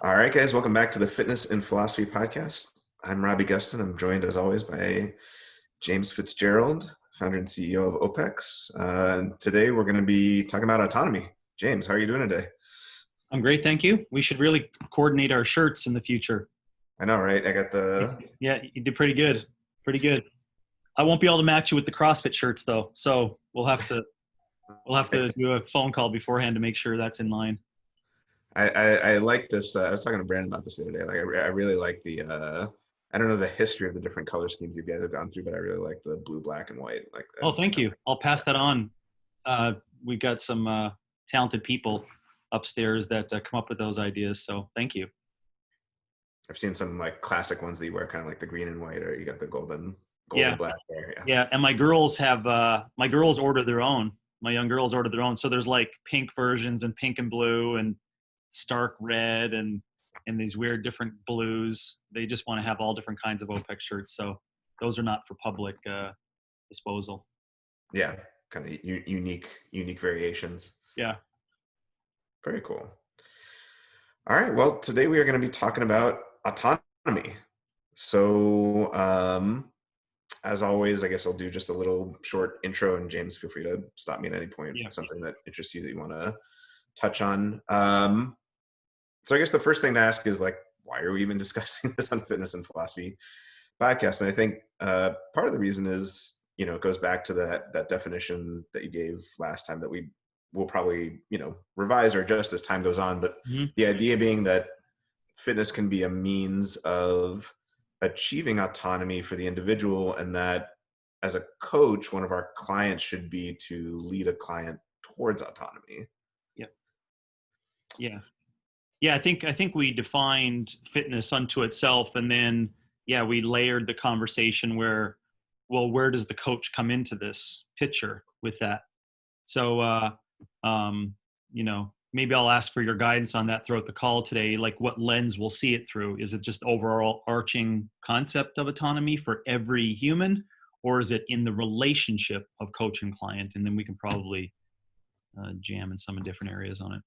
All right, guys, welcome back to the Fitness and Philosophy Podcast. I'm Robbie Gustin. I'm joined, as always, by James Fitzgerald, founder and CEO of OPEX. And today we're going to be talking about autonomy. James, how are you doing today? I'm great, thank you. We should really coordinate our shirts in the future. I know, right? I got the... Yeah, you did pretty good. Pretty good. I won't be able to match you with the CrossFit shirts though, so we'll have to do a phone call beforehand to make sure that's in line. I like this. I was talking to Brandon about this the other day. I really like the... I don't know the history of the different color schemes you guys have gone through, but I really like the blue, black, and white. Like Oh, that. thank you. I'll pass that on. We've got some talented people upstairs that come up with those ideas, so thank you. I've seen some like classic ones that you wear, kind of like the green and white, or you got the golden Yeah, black there. Yeah. yeah. And my girls order their own. My young girls order their own. So there's like pink versions and pink and blue and stark red and these weird different blues. They just want to have all different kinds of OPEC shirts. So those are not for public disposal. Yeah, kind of unique variations. Yeah. Very cool. All right, well, today we are going to be talking about autonomy. So, as always, I guess I'll do just a little short intro, and James, feel free to stop me at any point. Yeah. Something that interests you that you want to touch on. So I guess the first thing to ask is like, why are we even discussing this on Fitness and Philosophy podcast? And I think part of the reason is, it goes back to that definition that you gave last time that we will probably, revise or adjust as time goes on. But Mhm. the idea being that fitness can be a means of achieving autonomy for the individual, and that as a coach, one of our clients should be to lead a client towards autonomy. Yeah. Yeah. Yeah. I think we defined fitness unto itself, and then we layered the conversation where, well, where does the coach come into this picture with that? So, maybe I'll ask for your guidance on that throughout the call today. Like, what lens we'll see it through? Is it just overall arching concept of autonomy for every human, or is it in the relationship of coach and client? And then we can probably jam in some different areas on it.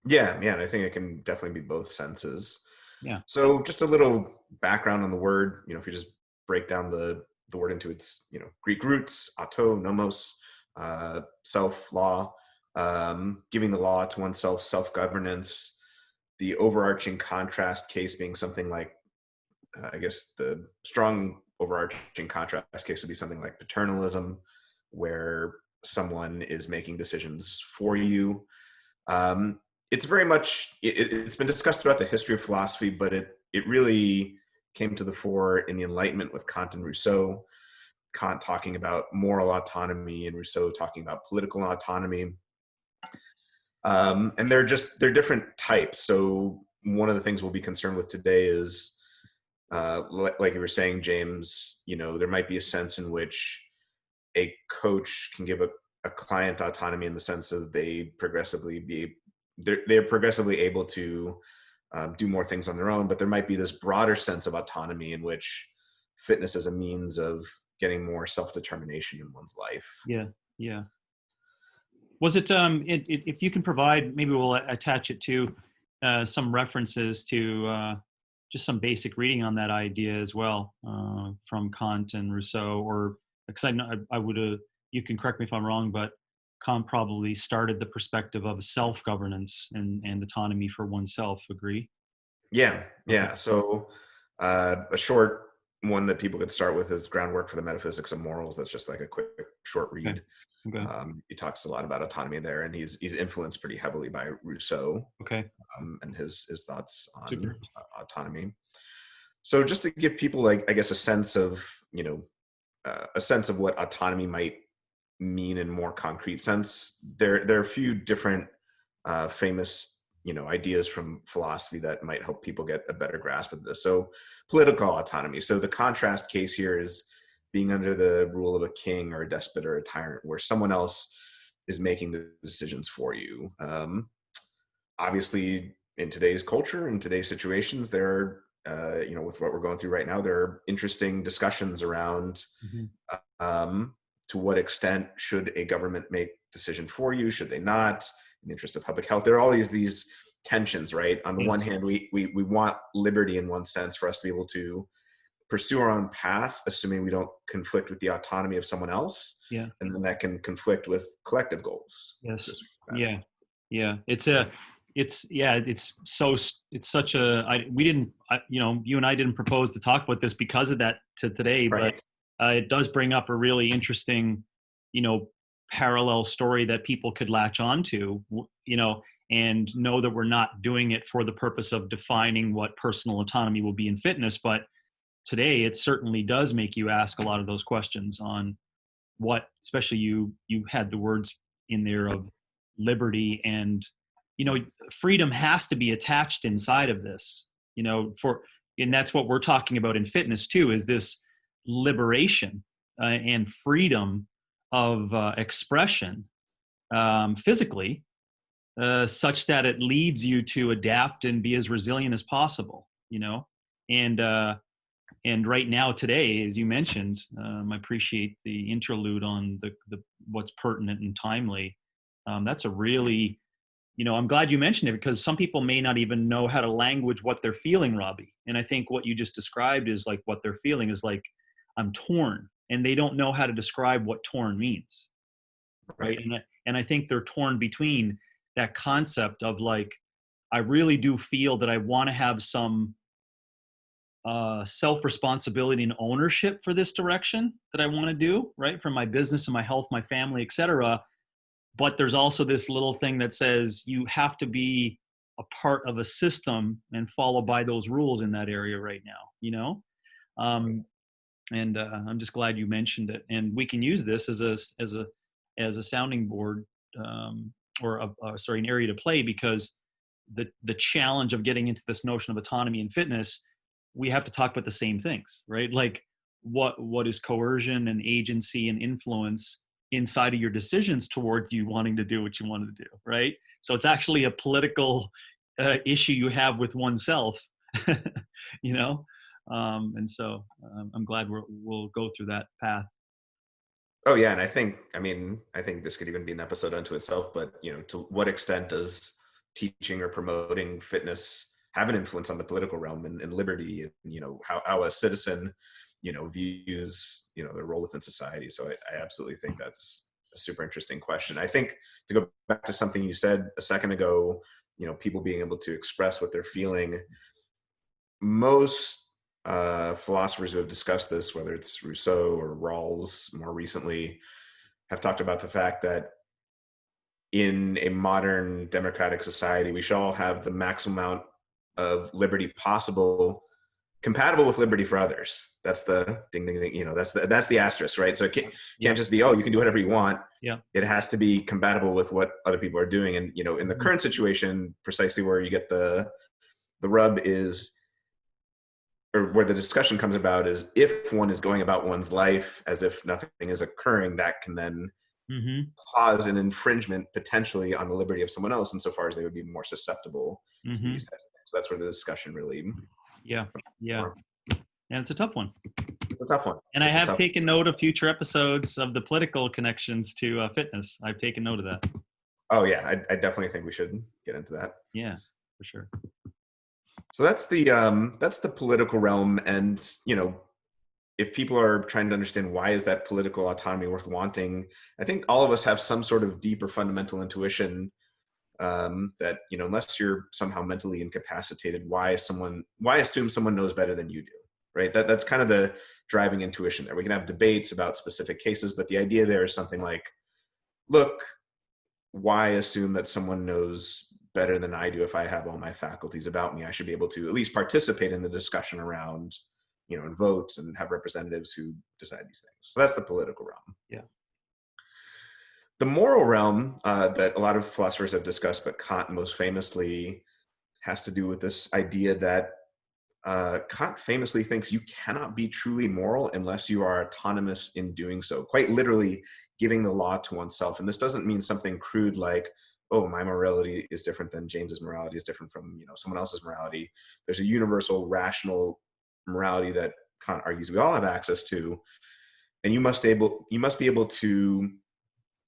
Yeah, and I think it can definitely be both senses. Yeah. So just a little background on the word, if you just break down the word into its, Greek roots, auto, nomos, self, law, giving the law to oneself, self-governance, the overarching contrast case being something like, I guess the strong overarching contrast case would be something like paternalism, where someone is making decisions for you. It's very much, it's been discussed throughout the history of philosophy, but it really came to the fore in the Enlightenment with Kant and Rousseau. Kant talking about moral autonomy and Rousseau talking about political autonomy. And they're different types. So one of the things we'll be concerned with today is, like you were saying, James, there might be a sense in which a coach can give a client autonomy in the sense of they're progressively able to do more things on their own, but there might be this broader sense of autonomy in which fitness is a means of getting more self-determination in one's life. Yeah. Yeah. Was it, if you can provide, maybe we'll attach it to some references to just some basic reading on that idea as well, from Kant and Rousseau, or because I know I would, you can correct me if I'm wrong, but Kant probably started the perspective of self-governance and autonomy for oneself. Agree? Yeah. Okay. So a short one that people could start with is Groundwork for the Metaphysics of Morals. That's just like a quick, short Okay. read. Okay. He talks a lot about autonomy there, and he's influenced pretty heavily by Rousseau Okay. and his thoughts on Super. autonomy. So just to give people, like, I guess, a sense of what autonomy might mean in more concrete sense, there are a few different famous ideas from philosophy that might help people get a better grasp of this. So political autonomy. So the contrast case here is being under the rule of a king or a despot or a tyrant, where someone else is making the decisions for you. Obviously, in today's culture, in today's situations, there are, with what we're going through right now, there are interesting discussions around Mm-hmm. to what extent should a government make decision for you? Should they not? In the interest of public health, there are all these tensions, right? On the one Yes. hand, we want liberty in one sense for us to be able to pursue our own path, assuming we don't conflict with the autonomy of someone else, Yeah. and then that can conflict with collective goals to a Yes. certain extent. Yeah. Yeah. It's such a, you and I didn't propose to talk about this because of that to today, but Right. it does bring up a really interesting, you know, parallel story that people could latch onto, and know that we're not doing it for the purpose of defining what personal autonomy will be in fitness. But today it certainly does make you ask a lot of those questions on what, especially you had the words in there of liberty, and freedom has to be attached inside of this, and that's what we're talking about in fitness too, is this liberation and freedom of expression, physically, such that it leads you to adapt and be as resilient as possible, and right now today, as you mentioned, I appreciate the interlude on the what's pertinent and timely. That's a really, I'm glad you mentioned it, because some people may not even know how to language what they're feeling, Robbie. And I think what you just described is like what they're feeling is like, I'm torn, and they don't know how to describe what torn means, right? Right. And I think they're torn between that concept of like, I really do feel that I want to have some self-responsibility and ownership for this direction that I want to do, right? For my business and my health, my family, etc. But there's also this little thing that says you have to be a part of a system and follow by those rules in that area right now, um, and I'm just glad you mentioned it. And we can use this as a sounding board, or an area to play, because the challenge of getting into this notion of autonomy and fitness, we have to talk about the same things, right? Like what is coercion and agency and influence inside of your decisions towards you wanting to do what you wanted to do, right? So it's actually a political issue you have with oneself, you know? And so I'm glad we'll go through that path. Oh yeah, and I think this could even be an episode unto itself. But to what extent does teaching or promoting fitness have an influence on the political realm and liberty, and how a citizen, views their role within society? So I absolutely think that's a super interesting question. I think, to go back to something you said a second ago, people being able to express what they're feeling. Most philosophers who have discussed this, whether it's Rousseau or Rawls more recently, have talked about the fact that in a modern democratic society, we should all have the maximum amount of liberty possible, compatible with liberty for others. That's the ding ding ding. That's the asterisk, right? So it can't Yep. just be, oh, you can do whatever you want. Yep. It has to be compatible with what other people are doing. And in the Mhm. current situation, precisely where you get the rub is, or where the discussion comes about, is if one is going about one's life as if nothing is occurring, that can then Mhm. cause an infringement potentially on the liberty of someone else, insofar as they would be more susceptible to these Mhm. types of things. So that's where the discussion really, Yeah. Yeah. or And it's a tough one. it's a tough one. And I It's a have tough. taken note of future episodes of the political connections to fitness. I've taken note of that. Oh yeah, I definitely think we should get into that. Yeah, for sure. So that's the political realm, and if people are trying to understand why is that political autonomy worth wanting, I think all of us have some sort of deeper fundamental intuition, that unless you're somehow mentally incapacitated, why assume someone knows better than you do, right? That's kind of the driving intuition there. We can have debates about specific cases, but the idea there is something like, look, why assume that someone knows better than I do? If I have all my faculties about me, I should be able to at least participate in the discussion around, and vote and have representatives who decide these things. So that's the political realm. Yeah. The moral realm, that a lot of philosophers have discussed, but Kant most famously, has to do with this idea that Kant famously thinks you cannot be truly moral unless you are autonomous in doing so, quite literally giving the law to oneself. And this doesn't mean something crude like, oh, my morality is different than James's morality is different from someone else's morality. There's a universal rational morality that Kant argues we all have access to, and you must be able to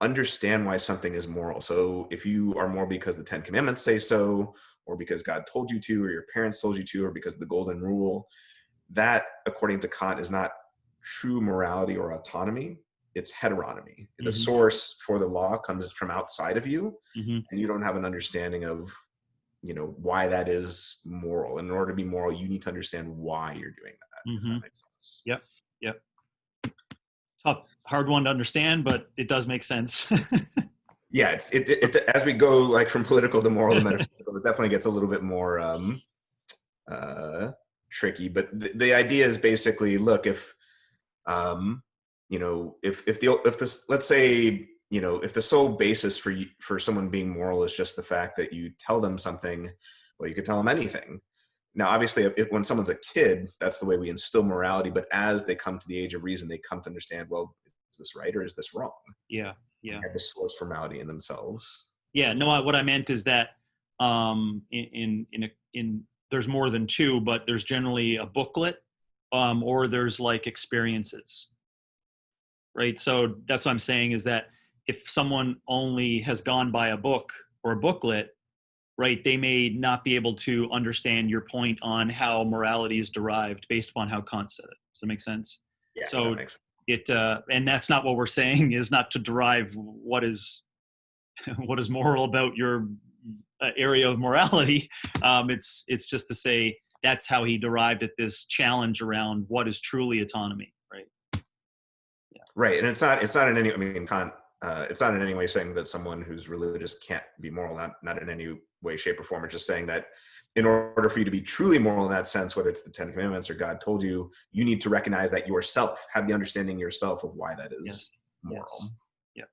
understand why something is moral. So if you are moral because the Ten Commandments say so, or because God told you to, or your parents told you to, or because of the golden rule. That, according to Kant, is not true morality or autonomy. It's heteronomy. The Mm-hmm. source for the law comes from outside of you, Mm-hmm. and you don't have an understanding of, why that is moral. And in order to be moral, you need to understand why you're doing that, if Mm-hmm. that makes sense. Yep. Yep. Tough, hard one to understand, but it does make sense. Yeah, as we go like from political to moral to metaphysical, it definitely gets a little bit more tricky. But the idea is basically, look, if if this, let's say, if the sole basis for someone being moral is just the fact that you tell them something, well, you could tell them anything. Now, obviously, when someone's a kid, that's the way we instill morality. But as they come to the age of reason, they come to understand, well, is this right or is this wrong? Yeah. Yeah. They have this source for morality in themselves. Yeah. No, what I meant is that in there's more than two, but there's generally a booklet, or there's like experiences, right? So that's what I'm saying, is that if someone only has gone by a book or a booklet, right, they may not be able to understand your point on how morality is derived based upon how Kant said it. Does that make sense? Yeah, So that makes sense. and that's not what we're saying, is not to derive what is moral about your area of morality. It's just to say that's how he derived at this challenge around what is truly autonomy, right? Yeah. Right, and it's not in any. I mean, Kant. It's not in any way saying that someone who's religious can't be moral. Not in any way, shape, or form. It's just saying that in order for you to be truly moral in that sense, whether it's the Ten Commandments or God told you, you need to recognize that yourself, have the understanding yourself of why that is Yes. moral. Yes.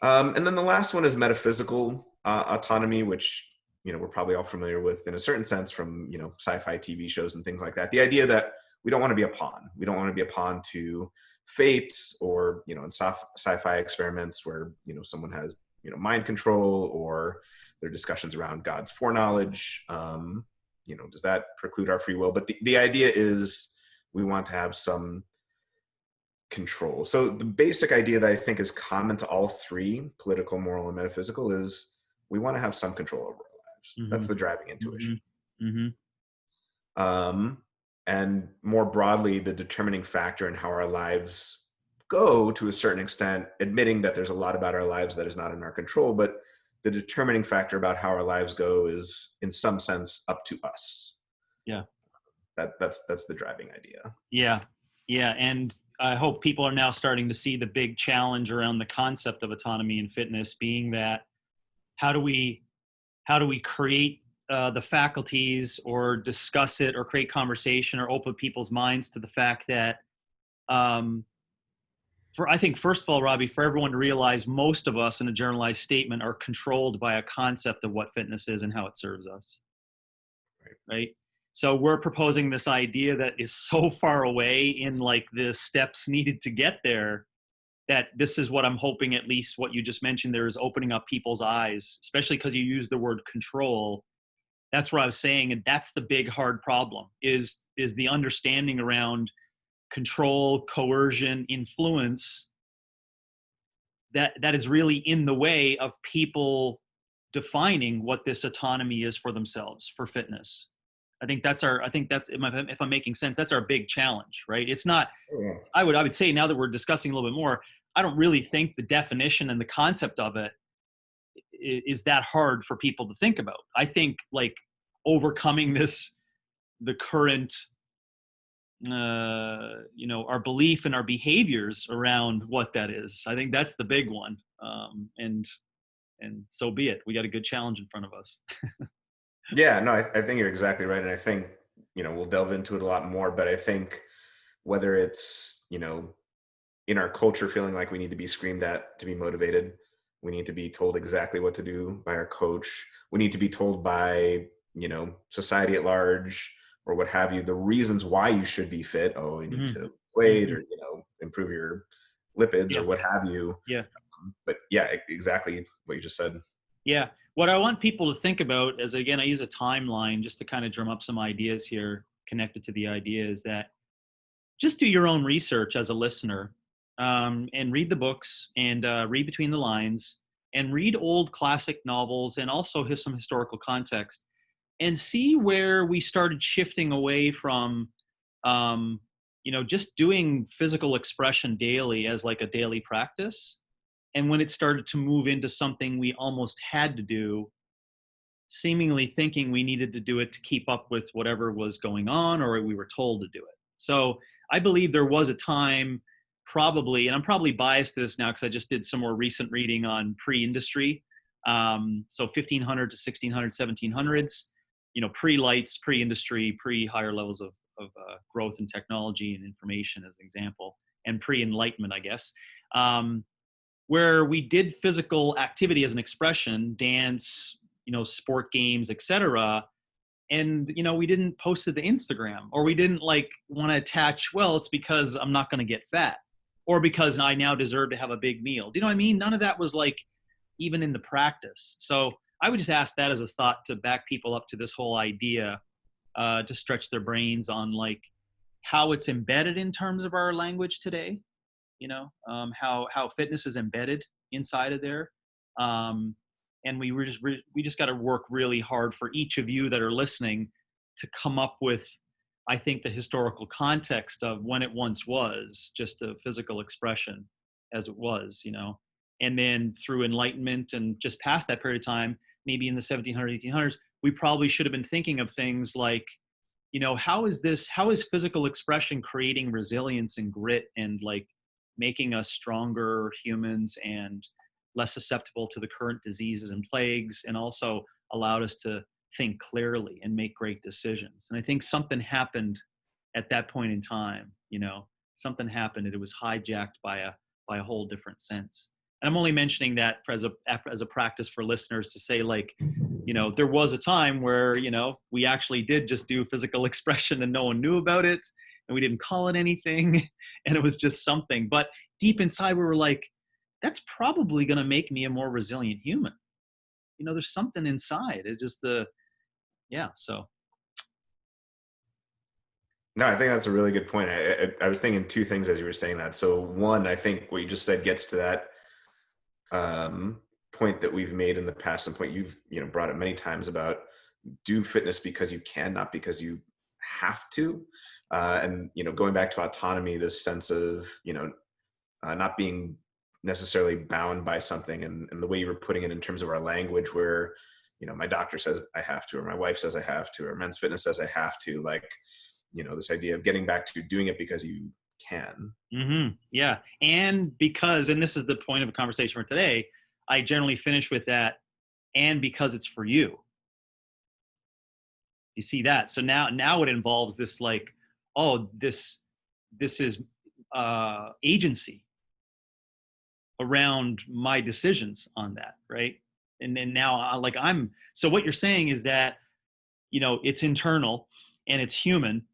And then the last one is metaphysical autonomy, which we're probably all familiar with in a certain sense from sci-fi TV shows and things like that. The idea that we don't want to be a pawn. We don't want to be a pawn to fate, or in sci-fi experiments where someone has mind control, or there are discussions around God's foreknowledge. Does that preclude our free will? But the idea is we want to have some control. So the basic idea that I think is common to all three, political, moral, and metaphysical, is we want to have some control over our lives. Mm-hmm. That's the driving intuition. Mm-hmm. And more broadly, the determining factor in how our lives go, to a certain extent, admitting that there's a lot about our lives that is not in our control, but the determining factor about how our lives go is in some sense up to us. Yeah. That's the driving idea. Yeah. Yeah. And I hope people are now starting to see the big challenge around the concept of autonomy and fitness, being that how do we create the faculties, or discuss it, or create conversation, or open people's minds to the fact that I think, first of all, Robbie, for everyone to realize, most of us in a generalized statement are controlled by a concept of what fitness is and how it serves us. Right? So we're proposing this idea that is so far away in like the steps needed to get there, that this is what I'm hoping, at least what you just mentioned there, is opening up people's eyes, especially because you use the word control. That's what I was saying. And that's the big, hard problem, is the understanding around control, coercion, influence, that is really in the way of people defining what this autonomy is for themselves, for fitness. I think that's, if I'm making sense, that's our big challenge, right? It's not, I would say, now that we're discussing a little bit more, I don't really think the definition and the concept of it is that hard for people to think about. I think like overcoming the current, our belief and our behaviors around what that is. I think that's the big one. And so be it. We got a good challenge in front of us. Yeah, no, I think you're exactly right. And I think, we'll delve into it a lot more, but I think whether it's, in our culture, feeling like we need to be screamed at to be motivated, we need to be told exactly what to do by our coach, we need to be told by, society at large, or what have you, the reasons why you should be fit. Oh, you need to weight, or, improve your lipids, or what have you. Yeah. But yeah, exactly what you just said. Yeah. What I want people to think about is, again, I use a timeline just to kind of drum up some ideas here connected to the idea, is that just do your own research as a listener, and read the books, and read between the lines, and read old classic novels and also some historical context and see where we started shifting away from, just doing physical expression daily as like a daily practice. And when it started to move into something we almost had to do, seemingly thinking we needed to do it to keep up with whatever was going on or we were told to do it. So I believe there was a time probably, and I'm probably biased to this now because I just did some more recent reading on pre-industry. So 1500 to 1600, 1700s, pre-lights, pre-industry, pre-higher levels of growth in technology and information as an example, and pre-enlightenment, I guess, where we did physical activity as an expression, dance, sport games, etc. And, we didn't post it to Instagram, or we didn't like want to attach, well, it's because I'm not going to get fat, or because I now deserve to have a big meal. Do you know what I mean? None of that was like even in the practice. So I would just ask that as a thought to back people up to this whole idea, to stretch their brains on like how it's embedded in terms of our language today, how fitness is embedded inside of there. And we just got to work really hard for each of you that are listening to come up with, I think, the historical context of when it once was just a physical expression as it was, and then through enlightenment and just past that period of time, maybe in the 1700s, 1800s, we probably should have been thinking of things like, how is physical expression creating resilience and grit and like making us stronger humans and less susceptible to the current diseases and plagues, and also allowed us to think clearly and make great decisions. And I think something happened at that point in time, something happened and it was hijacked by a whole different sense. And I'm only mentioning that as a practice for listeners to say, like, there was a time where, we actually did just do physical expression and no one knew about it and we didn't call it anything and it was just something. But deep inside we were like, that's probably going to make me a more resilient human. There's something inside. It's just so. No, I think that's a really good point. I was thinking two things as you were saying that. So one, I think what you just said gets to that point that we've made in the past, and point you've brought up many times about do fitness because you can, not because you have to. And going back to autonomy, this sense of not being necessarily bound by something, and the way you were putting it in terms of our language, where my doctor says I have to, or my wife says I have to, or Men's Fitness says I have to, like this idea of getting back to doing it because you can. Mm-hmm. Yeah. And this is the point of a conversation for today, I generally finish with that, and because it's for you. You see that? So now it involves this like, oh, this is agency around my decisions on that, right? And then now so what you're saying is that, it's internal and it's human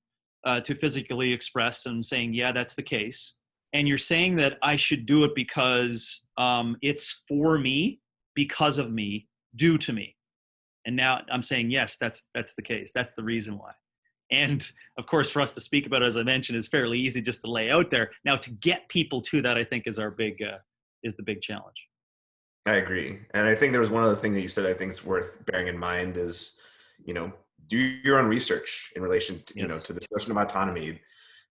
to physically express, and saying, yeah, that's the case. And you're saying that I should do it because it's for me, because of me, due to me. And now I'm saying, yes, that's the case. That's the reason why. And of course, for us to speak about it, as I mentioned, is fairly easy just to lay out there. Now, to get people to that, I think is the big challenge. I agree. And I think there was one other thing that you said I think is worth bearing in mind is, do your own research in relation to, Yes. to this notion of autonomy.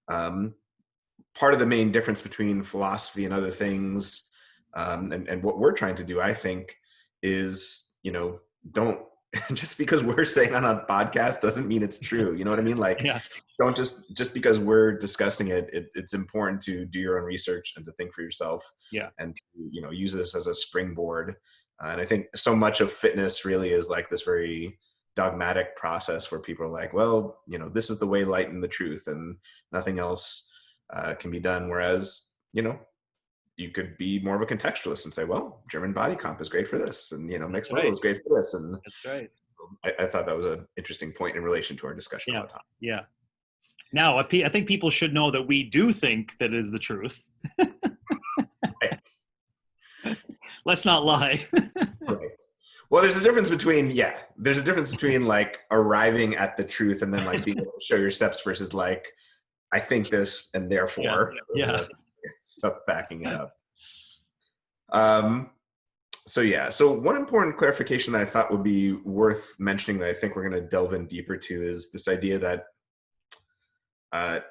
Part of the main difference between philosophy and other things, and what we're trying to do, I think, is, don't, just because we're saying on a podcast doesn't mean it's true. You know what I mean? Like, Yeah. Don't just because we're discussing it's important to do your own research and to think for yourself. Yeah. And to, use this as a springboard. And I think so much of fitness really is like this very dogmatic process where people are like, well, this is the way, light, and the truth, and nothing else can be done. Whereas, you could be more of a contextualist and say, well, German body comp is great for this, and mixed modal is great for this. And that's right. I thought that was an interesting point in relation to our discussion about autonomy. Yeah. Now, I think people should know that we do think that is the truth. Right. Let's not lie. Right. Well, there's a difference between like arriving at the truth and then like being able to show your steps versus like, I think this and therefore Yeah. stuff backing it up. So yeah, so one important clarification that I thought would be worth mentioning that I think we're going to delve in deeper to is this idea that uh,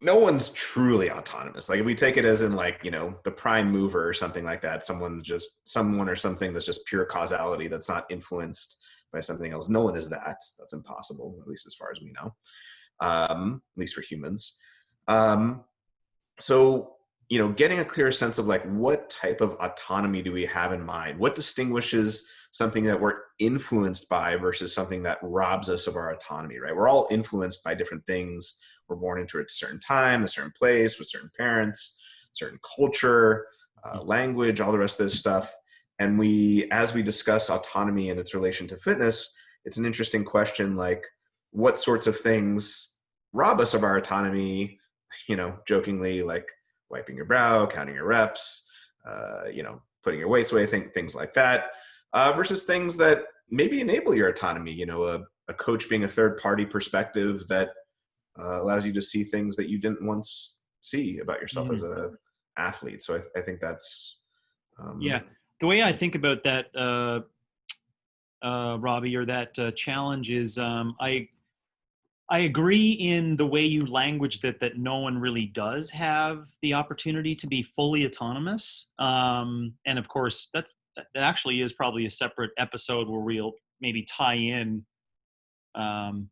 no one's truly autonomous. Like if we take it as in like, the prime mover or something like that, someone or something that's just pure causality that's not influenced by something else. No one is that. That's impossible, at least as far as we know, at least for humans. Um, so, getting a clear sense of like what type of autonomy do we have in mind? What distinguishes something that we're influenced by versus something that robs us of our autonomy, right? We're all influenced by different things. We're born into a certain time, a certain place, with certain parents, certain culture, language, all the rest of this stuff. And as we discuss autonomy and its relation to fitness, it's an interesting question, like what sorts of things rob us of our autonomy, jokingly, like wiping your brow, counting your reps, putting your weights away, things like that, versus things that maybe enable your autonomy, a coach being a third party perspective that allows you to see things that you didn't once see about yourself as a athlete. So I think that's Yeah, the way I think about that, Robbie, or that challenge is, I agree in the way you language that no one really does have the opportunity to be fully autonomous. And of course, that actually is probably a separate episode where we'll maybe tie in um,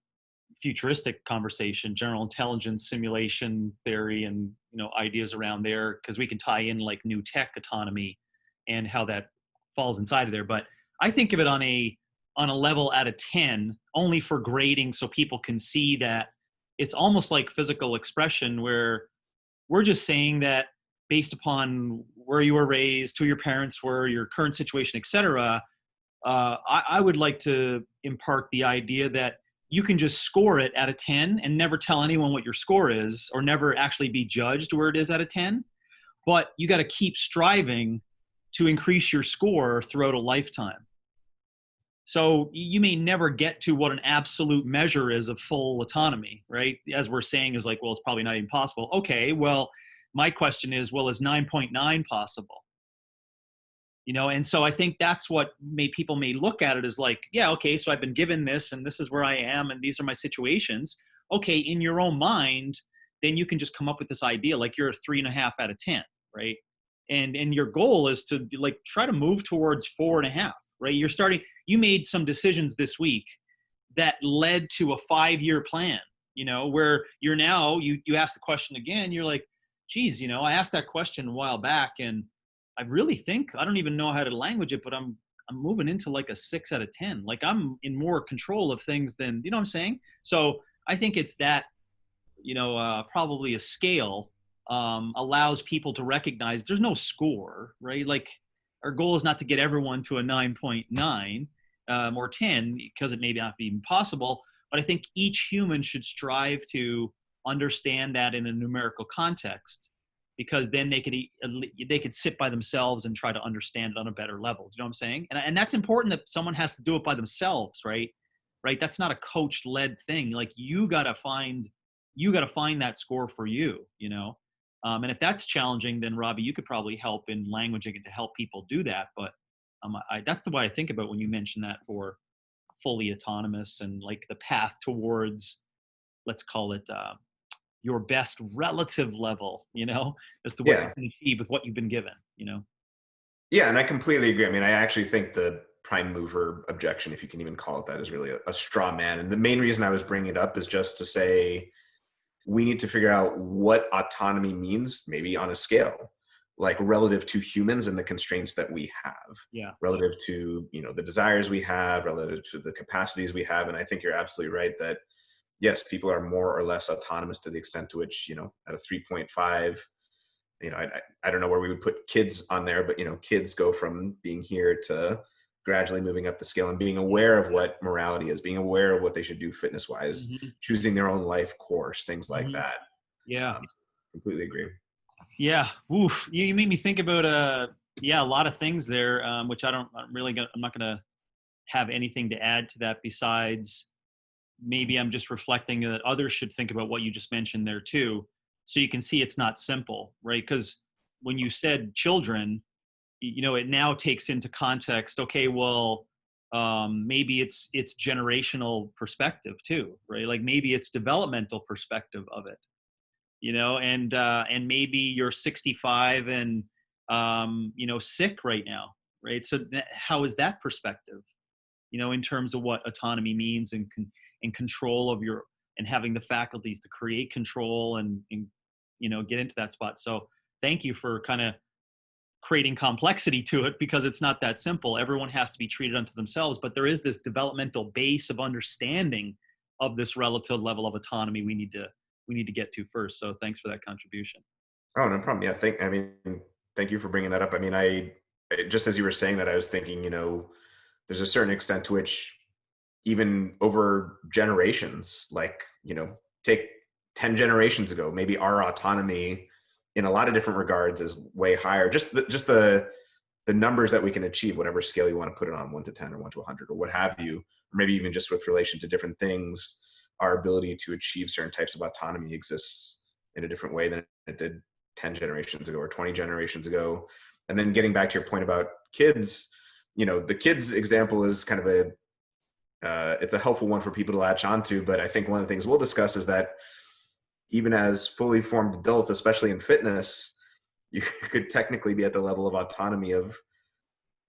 futuristic conversation, general intelligence, simulation theory, and ideas around there, because we can tie in like new tech autonomy and how that falls inside of there. But I think of it on a level out of 10 only for grading, so people can see that it's almost like physical expression, where we're just saying that based upon where you were raised, who your parents were, your current situation, etc. I would like to impart the idea that you can just score it out of 10 and never tell anyone what your score is, or never actually be judged where it is out of 10. But you got to keep striving to increase your score throughout a lifetime. So you may never get to what an absolute measure is of full autonomy, right? As we're saying is like, well, it's probably not even possible. Okay, well, my question is, well, is 9.9 possible? And so I think that's what people may look at it as like, yeah, okay, so I've been given this and this is where I am and these are my situations. Okay, in your own mind, then you can just come up with this idea like you're a 3.5 out of 10, right? And your goal is to like try to move towards 4.5, right? You made some decisions this week that led to a 5-year plan, where you're now, you ask the question again, you're like, geez, I asked that question a while back and I really think, I don't even know how to language it, but I'm moving into like a 6 out of 10. Like I'm in more control of things than, you know what I'm saying? So I think it's that, probably a scale allows people to recognize there's no score, right? Like our goal is not to get everyone to a 9.9 or 10, because it may not be possible. But I think each human should strive to understand that in a numerical context, because then they could sit by themselves and try to understand it on a better level. Do you know what I'm saying? And that's important, that someone has to do it by themselves, right? Right. That's not a coach led thing. Like you got to find that score for you, and if that's challenging, then Robbie, you could probably help in languaging it to help people do that. But that's the way I think about when you mention that for fully autonomous and like the path towards, let's call it, your best relative level, as to what you yeah. can achieve with what you've been given. Yeah, and I completely agree. I mean, I actually think the prime mover objection, if you can even call it that, is really a straw man. And the main reason I was bringing it up is just to say we need to figure out what autonomy means, maybe on a scale, like relative to humans and the constraints that we have, Yeah. relative to, the desires we have, relative to the capacities we have. And I think you're absolutely right that, yes, people are more or less autonomous to the extent to which, at a 3.5, I don't know where we would put kids on there, but kids go from being here to gradually moving up the scale and being aware of what morality is, being aware of what they should do fitness wise, Mm-hmm. choosing their own life course, things like Mm-hmm. that. Yeah. Completely agree. Yeah. Oof. You made me think about a lot of things there, which I'm not gonna have anything to add to that besides maybe I'm just reflecting that others should think about what you just mentioned there too. So you can see it's not simple, right? Because when you said children, it now takes into context, okay, well, maybe it's generational perspective too, right? Like maybe it's developmental perspective of it, and maybe you're 65 and sick right now, right? So how is that perspective, in terms of what autonomy means, and control of your, and having the faculties to create control and get into that spot. So thank you for kind of creating complexity to it, because it's not that simple. Everyone has to be treated unto themselves, but there is this developmental base of understanding of this relative level of autonomy we need to get to first. So thanks for that contribution. Oh, no problem. Yeah, thank you for bringing that up. I mean, just as you were saying that, I was thinking, there's a certain extent to which even over generations, like, take 10 generations ago, maybe our autonomy in a lot of different regards is way higher. Just the numbers that we can achieve, whatever scale you want to put it on, 1 to 10 or 1 to 100 or what have you, or maybe even just with relation to different things, our ability to achieve certain types of autonomy exists in a different way than it did 10 generations ago or 20 generations ago. And then getting back to your point about kids, the kids example is kind of it's a helpful one for people to latch onto. But I think one of the things we'll discuss is that even as fully formed adults, especially in fitness, you could technically be at the level of autonomy of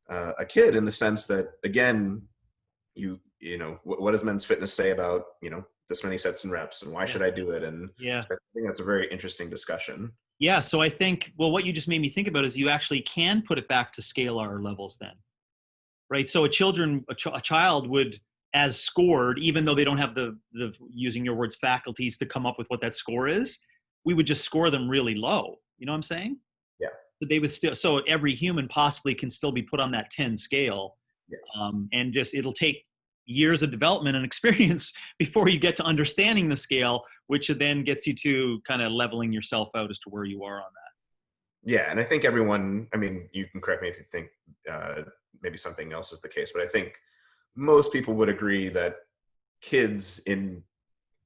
a kid, in the sense that, again, what does Men's Fitness say about, this many sets and reps, and why should I do it? And Yeah. I think that's a very interesting discussion. Yeah. So I think, well, what you just made me think about is you actually can put it back to scalar levels then, right? So a child would, as scored, even though they don't have the using your words, faculties to come up with what that score is, we would just score them really low. You know what I'm saying? Yeah. So they would still, so every human possibly can still be put on that 10 scale. Yes. And just, it'll take years of development and experience before you get to understanding the scale, which then gets you to kind of leveling yourself out as to where you are on that. Yeah. And I think everyone, I mean, you can correct me if you think maybe something else is the case, but I think most people would agree that kids in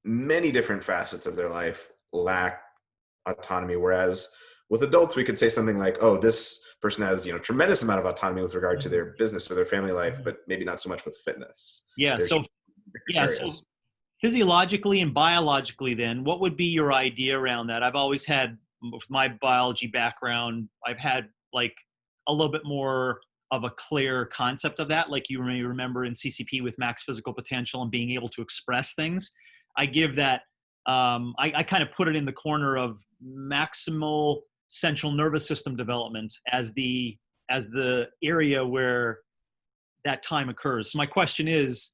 many different facets of their life lack autonomy. Whereas with adults, we could say something like, oh, this person has, tremendous amount of autonomy with regard to their business or their family life, but maybe not so much with fitness. Yeah. There's So physiologically and biologically, then what would be your idea around that? I've always had, with my biology background, I've had like a little bit more of a clear concept of that. Like you may remember in CCP with max physical potential and being able to express things. I give that, I kind of put it in the corner of maximal central nervous system development as the area where that time occurs. So my question is,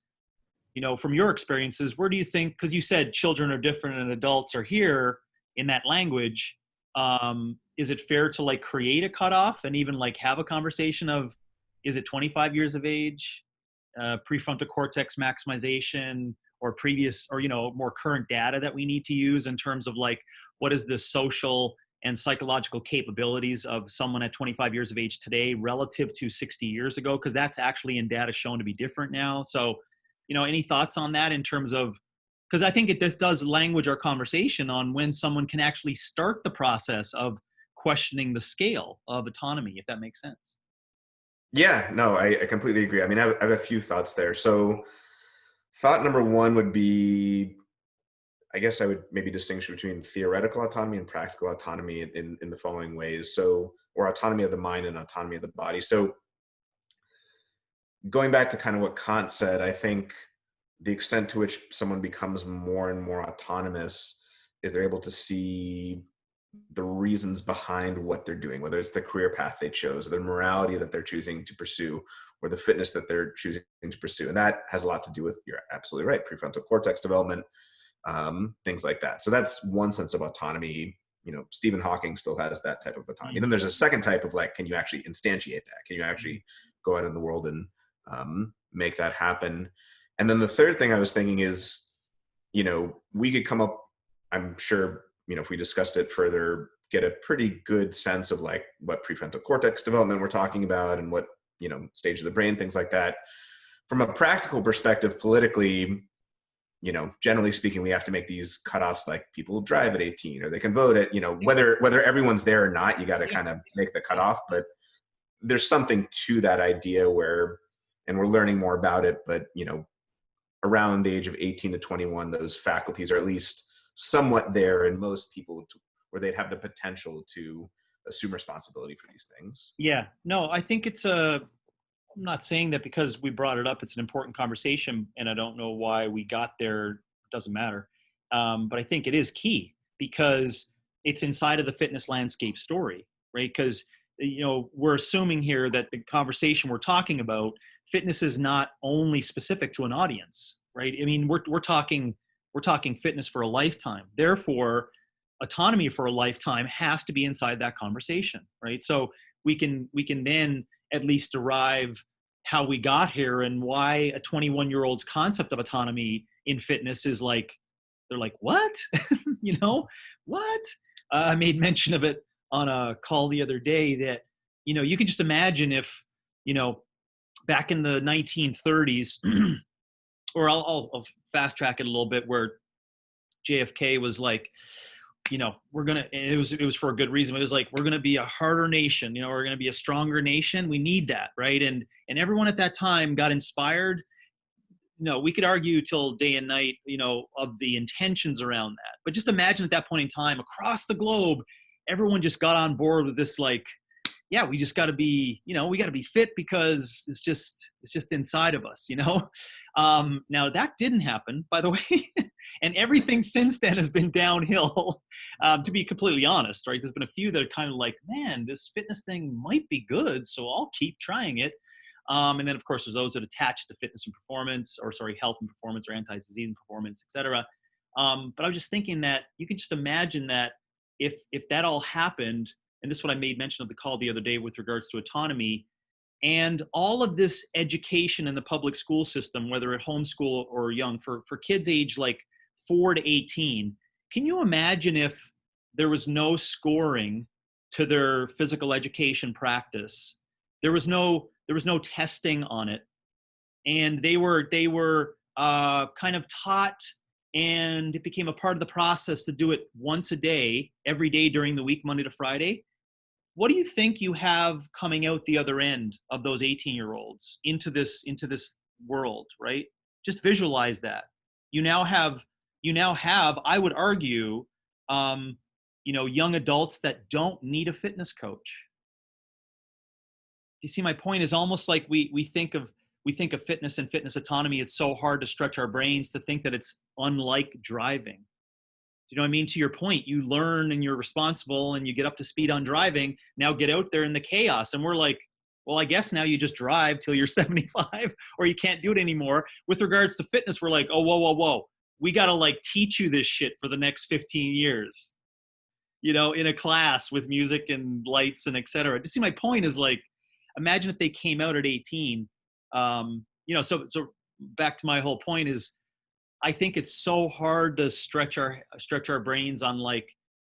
from your experiences, where do you think, because you said children are different and adults are here in that language, is it fair to like create a cutoff and even like have a conversation of, is it 25 years of age, prefrontal cortex maximization, or previous, or, more current data that we need to use in terms of like, what is the social and psychological capabilities of someone at 25 years of age today relative to 60 years ago? Because that's actually in data shown to be different now. So, any thoughts on that in terms of, because I think this does language our conversation on when someone can actually start the process of questioning the scale of autonomy, if that makes sense. Yeah, no, I completely agree. I mean, I have a few thoughts there. So thought number one would be, I guess I would maybe distinguish between theoretical autonomy and practical autonomy in the following ways. So, or autonomy of the mind and autonomy of the body. So going back to kind of what Kant said, I think the extent to which someone becomes more and more autonomous is they're able to see the reasons behind what they're doing, whether it's the career path they chose, the morality that they're choosing to pursue, or the fitness that they're choosing to pursue. And that has a lot to do with, you're absolutely right, prefrontal cortex development, things like that. So that's one sense of autonomy. Stephen Hawking still has that type of autonomy. Then there's a second type of like, can you actually instantiate that? Can you actually go out in the world and make that happen? And then the third thing I was thinking is, we could come up, I'm sure, if we discussed it further, get a pretty good sense of like what prefrontal cortex development we're talking about and what, stage of the brain, things like that. From a practical perspective, politically, generally speaking, we have to make these cutoffs, like people drive at 18 or they can vote at, whether everyone's there or not, you got to kind of make the cutoff. But there's something to that idea where, and we're learning more about it, but around the age of 18 to 21, those faculties are at least somewhat there in most people where they'd have the potential to assume responsibility for these things. Yeah, no, I think I'm not saying that because we brought it up, it's an important conversation, and I don't know why we got there. It doesn't matter. But I think it is key because it's inside of the fitness landscape story, right? Because, we're assuming here that the conversation we're talking about, fitness is not only specific to an audience, right? I mean, we're talking fitness for a lifetime. Therefore, autonomy for a lifetime has to be inside that conversation, right? So we can then at least derive how we got here and why a 21-year-old's concept of autonomy in fitness is like, they're like, what? What? I made mention of it on a call the other day that, you can just imagine if, back in the 1930s, or I'll fast track it a little bit, where JFK was like, it was for a good reason. It was like, we're going to be a harder nation, we're going to be a stronger nation. We need that. Right. And everyone at that time got inspired. We could argue till day and night, of the intentions around that, but just imagine at that point in time across the globe, everyone just got on board with this, like, yeah, we just got to be, we got to be fit because it's just inside of us, Now that didn't happen, by the way, and everything since then has been downhill, to be completely honest, right? There's been a few that are kind of like, man, this fitness thing might be good, so I'll keep trying it. And then of course there's those that attach to fitness and performance, health and performance, or anti-disease and performance, etc. But I was just thinking that you can just imagine that if that all happened, and this is what I made mention of the call the other day with regards to autonomy, and all of this education in the public school system, whether at homeschool or young, for kids age like 4 to 18, can you imagine if there was no scoring to their physical education practice? There was no testing on it, and they were kind of taught, and it became a part of the process to do it once a day, every day during the week, Monday to Friday. What do you think you have coming out the other end of those 18-year-olds into this world, right? Just visualize that. You now have, I would argue, young adults that don't need a fitness coach. Do you see my point? Is almost like we think of fitness and fitness autonomy. It's so hard to stretch our brains to think that it's unlike driving. Do you know what I mean? To your point, you learn and you're responsible and you get up to speed on driving. Now get out there in the chaos. And we're like, well, I guess now you just drive till you're 75 or you can't do it anymore. With regards to fitness, we're like, oh, whoa. We got to like teach you this shit for the next 15 years, in a class with music and lights and et cetera. To see my point is like, imagine if they came out at 18, so back to my whole point is, I think it's so hard to stretch our brains on like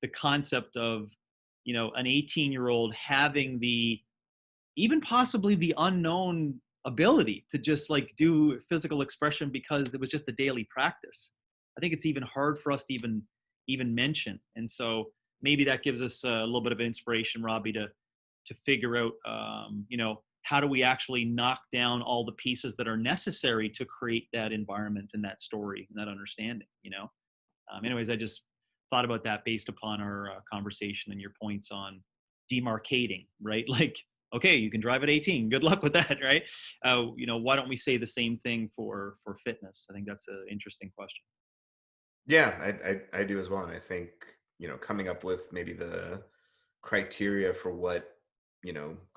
the concept of, an 18-year-old having even possibly the unknown ability to just like do physical expression because it was just a daily practice. I think it's even hard for us to even mention. And so maybe that gives us a little bit of inspiration, Robbie, to figure out, how do we actually knock down all the pieces that are necessary to create that environment and that story and that understanding, anyways, I just thought about that based upon our conversation and your points on demarcating, right? Like, okay, you can drive at 18. Good luck with that, right? Why don't we say the same thing for fitness? I think that's an interesting question. Yeah, I do as well. And I think, coming up with maybe the criteria for what,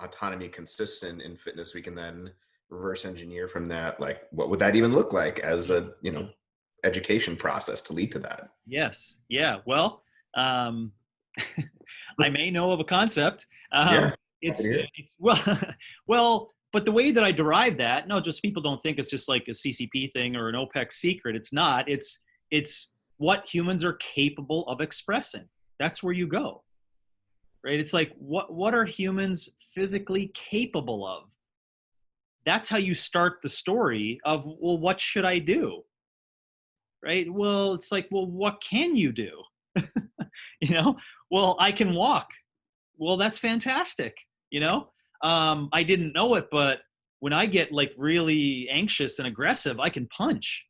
autonomy consists in fitness, we can then reverse engineer from that. Like, what would that even look like as a, education process to lead to that? Yes. Yeah. Well, I may know of a concept. Yeah. It's well, but the way that I derive that, no, just people don't think it's just like a CCP thing or an OPEC secret. It's not. It's what humans are capable of expressing. That's where you go. Right? It's like, what are humans physically capable of? That's how you start the story of, well, what should I do? Right? Well, it's like, well, what can you do? Well, I can walk. Well, that's fantastic. I didn't know it, but when I get like really anxious and aggressive, I can punch.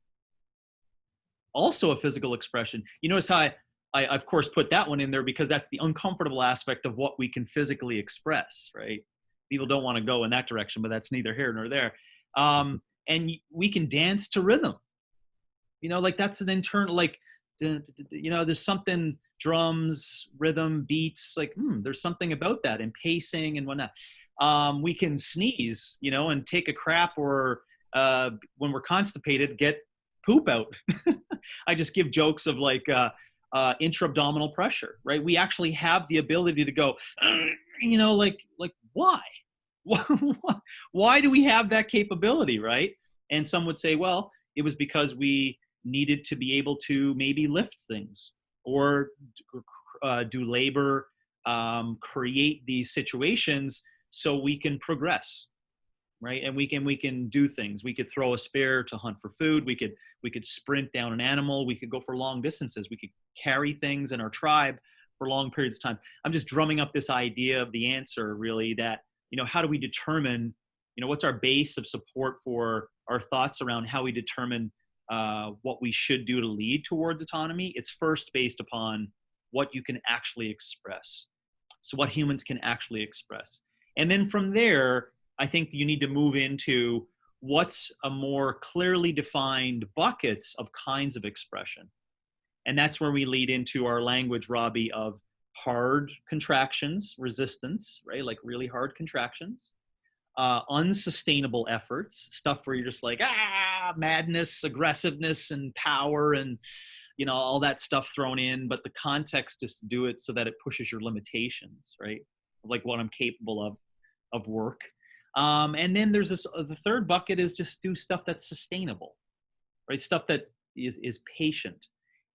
Also a physical expression. You notice how I of course put that one in there because that's the uncomfortable aspect of what we can physically express, right? People don't want to go in that direction, but that's neither here nor there. And we can dance to rhythm. Like that's an internal, like, there's something, drums, rhythm, beats, like, there's something about that, and pacing and whatnot. We can sneeze, and take a crap, or when we're constipated, get poop out. I just give jokes of like intra-abdominal pressure, right? We actually have the ability to go, like why? Why do we have that capability, right? And some would say, well, it was because we needed to be able to maybe lift things, or do labor, create these situations so we can progress, right? And we can do things. We could throw a spear to hunt for food. We could sprint down an animal. We could go for long distances. We could carry things in our tribe for long periods of time. I'm just drumming up this idea of the answer, really, that, how do we determine, what's our base of support for our thoughts around how we determine what we should do to lead towards autonomy? It's first based upon what you can actually express. So what humans can actually express. And then from there, I think you need to move into what's a more clearly defined buckets of kinds of expression. And that's where we lead into our language, Robby, of hard contractions, resistance, right? Like really hard contractions, unsustainable efforts, stuff where you're just like, madness, aggressiveness, and power, and, all that stuff thrown in. But the context is to do it so that it pushes your limitations, right? Like what I'm capable of work. And then there's this, the third bucket is just do stuff that's sustainable, right? Stuff that is patient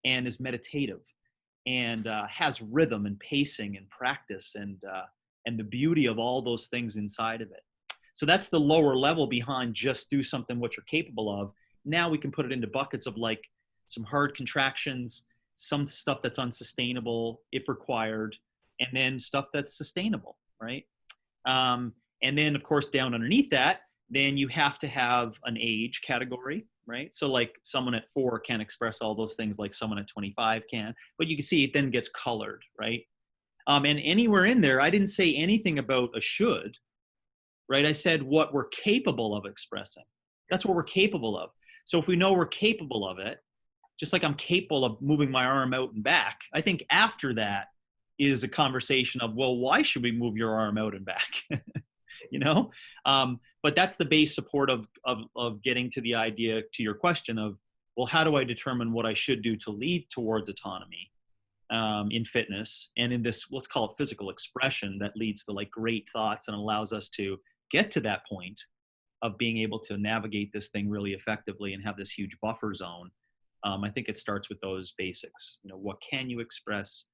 and is meditative and has rhythm and pacing and practice and the beauty of all those things inside of it. So that's the lower level behind just do something what you're capable of. Now we can put it into buckets of like some hard contractions, some stuff that's unsustainable if required, and then stuff that's sustainable, right? And then, of course, down underneath that, then you have to have an age category, right? So like someone at 4 can't express all those things like someone at 25 can, but you can see it then gets colored, right? And anywhere in there, I didn't say anything about a should, right? I said what we're capable of expressing. That's what we're capable of. So if we know we're capable of it, just like I'm capable of moving my arm out and back, I think after that is a conversation of, well, why should we move your arm out and back? But that's the base support of getting to the idea, to your question of, well, how do I determine what I should do to lead towards autonomy in fitness and in this, let's call it physical expression that leads to like great thoughts and allows us to get to that point of being able to navigate this thing really effectively and have this huge buffer zone. I think it starts with those basics. What can you express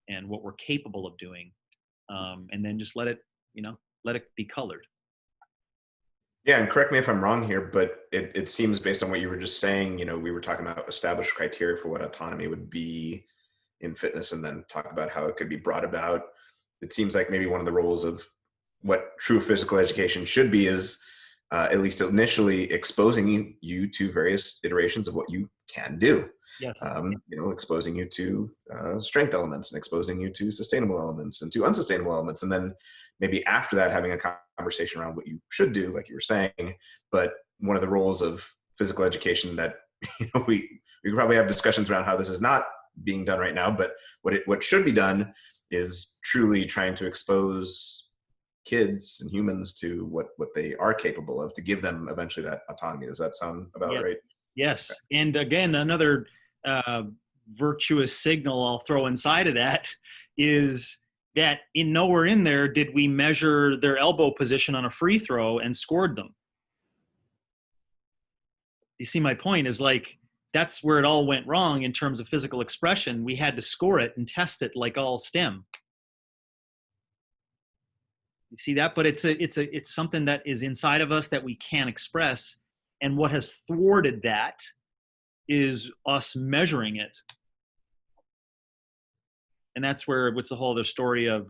and what we're capable of doing, and then just let it be colored. Yeah, and correct me if I'm wrong here, but it seems based on what you were just saying, we were talking about established criteria for what autonomy would be in fitness and then talk about how it could be brought about. It seems like maybe one of the roles of what true physical education should be is at least initially exposing you to various iterations of what you can do. Yes. Exposing you to strength elements and exposing you to sustainable elements and to unsustainable elements. And then maybe after that, having a conversation around what you should do, like you were saying. But one of the roles of physical education that we could probably have discussions around how this is not being done right now, but what should be done is truly trying to expose kids and humans to what they are capable of, to give them eventually that autonomy. Does that sound about right? Yes. Okay. And again, another virtuous signal I'll throw inside of that is that nowhere in there did we measure their elbow position on a free throw and scored them. You see, my point is like, that's where it all went wrong in terms of physical expression. We had to score it and test it like all STEM. You see that? But it's something that is inside of us that we can't express. And what has thwarted that is us measuring it. And that's where, what's the whole other story of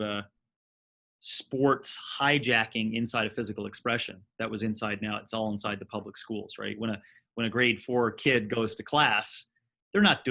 sports hijacking inside of physical expression that was inside. Now it's all inside the public schools, right? When a grade 4 kid goes to class, they're not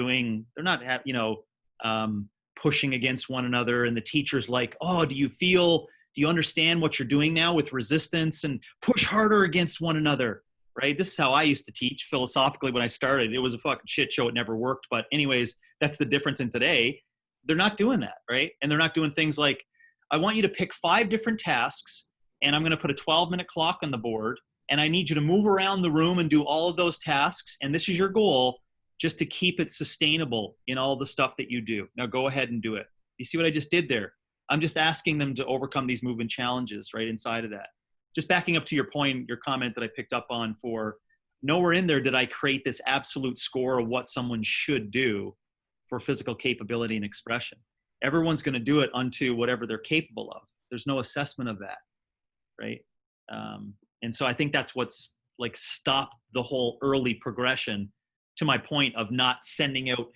pushing against one another, and the teacher's like, oh, do you understand what you're doing now with resistance, and push harder against one another, right? This is how I used to teach philosophically when I started. It was a fucking shit show. It never worked. But anyways, that's the difference in today. They're not doing that, right? And they're not doing things like, I want you to pick 5 different tasks, and I'm going to put a 12-minute clock on the board, and I need you to move around the room and do all of those tasks, and this is your goal, just to keep it sustainable in all the stuff that you do. Now go ahead and do it. You see what I just did there? I'm just asking them to overcome these movement challenges right inside of that. Just backing up to your point, your comment that I picked up on, for nowhere in there did I create this absolute score of what someone should do for physical capability and expression. Everyone's going to do it unto whatever they're capable of. There's no assessment of that, right? And so I think that's what's like stopped the whole early progression, to my point of not sending out,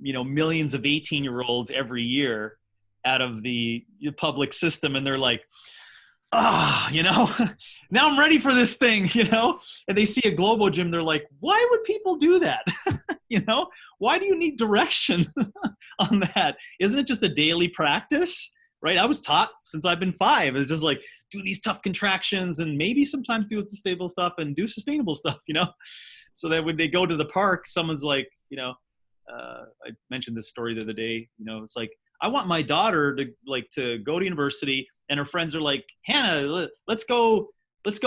millions of 18-year-olds every year out of the public system. And they're like, now I'm ready for this thing, and they see a Globo Gym. They're like, why would people do that? Why do you need direction on that? Isn't it just a daily practice? Right? I was taught since I've been 5. It's just like, do these tough contractions and maybe sometimes do sustainable stuff and do sustainable stuff, so that when they go to the park, someone's like, I mentioned this story the other day, it's like, I want my daughter to go to university, and her friends are like, Hannah, let's go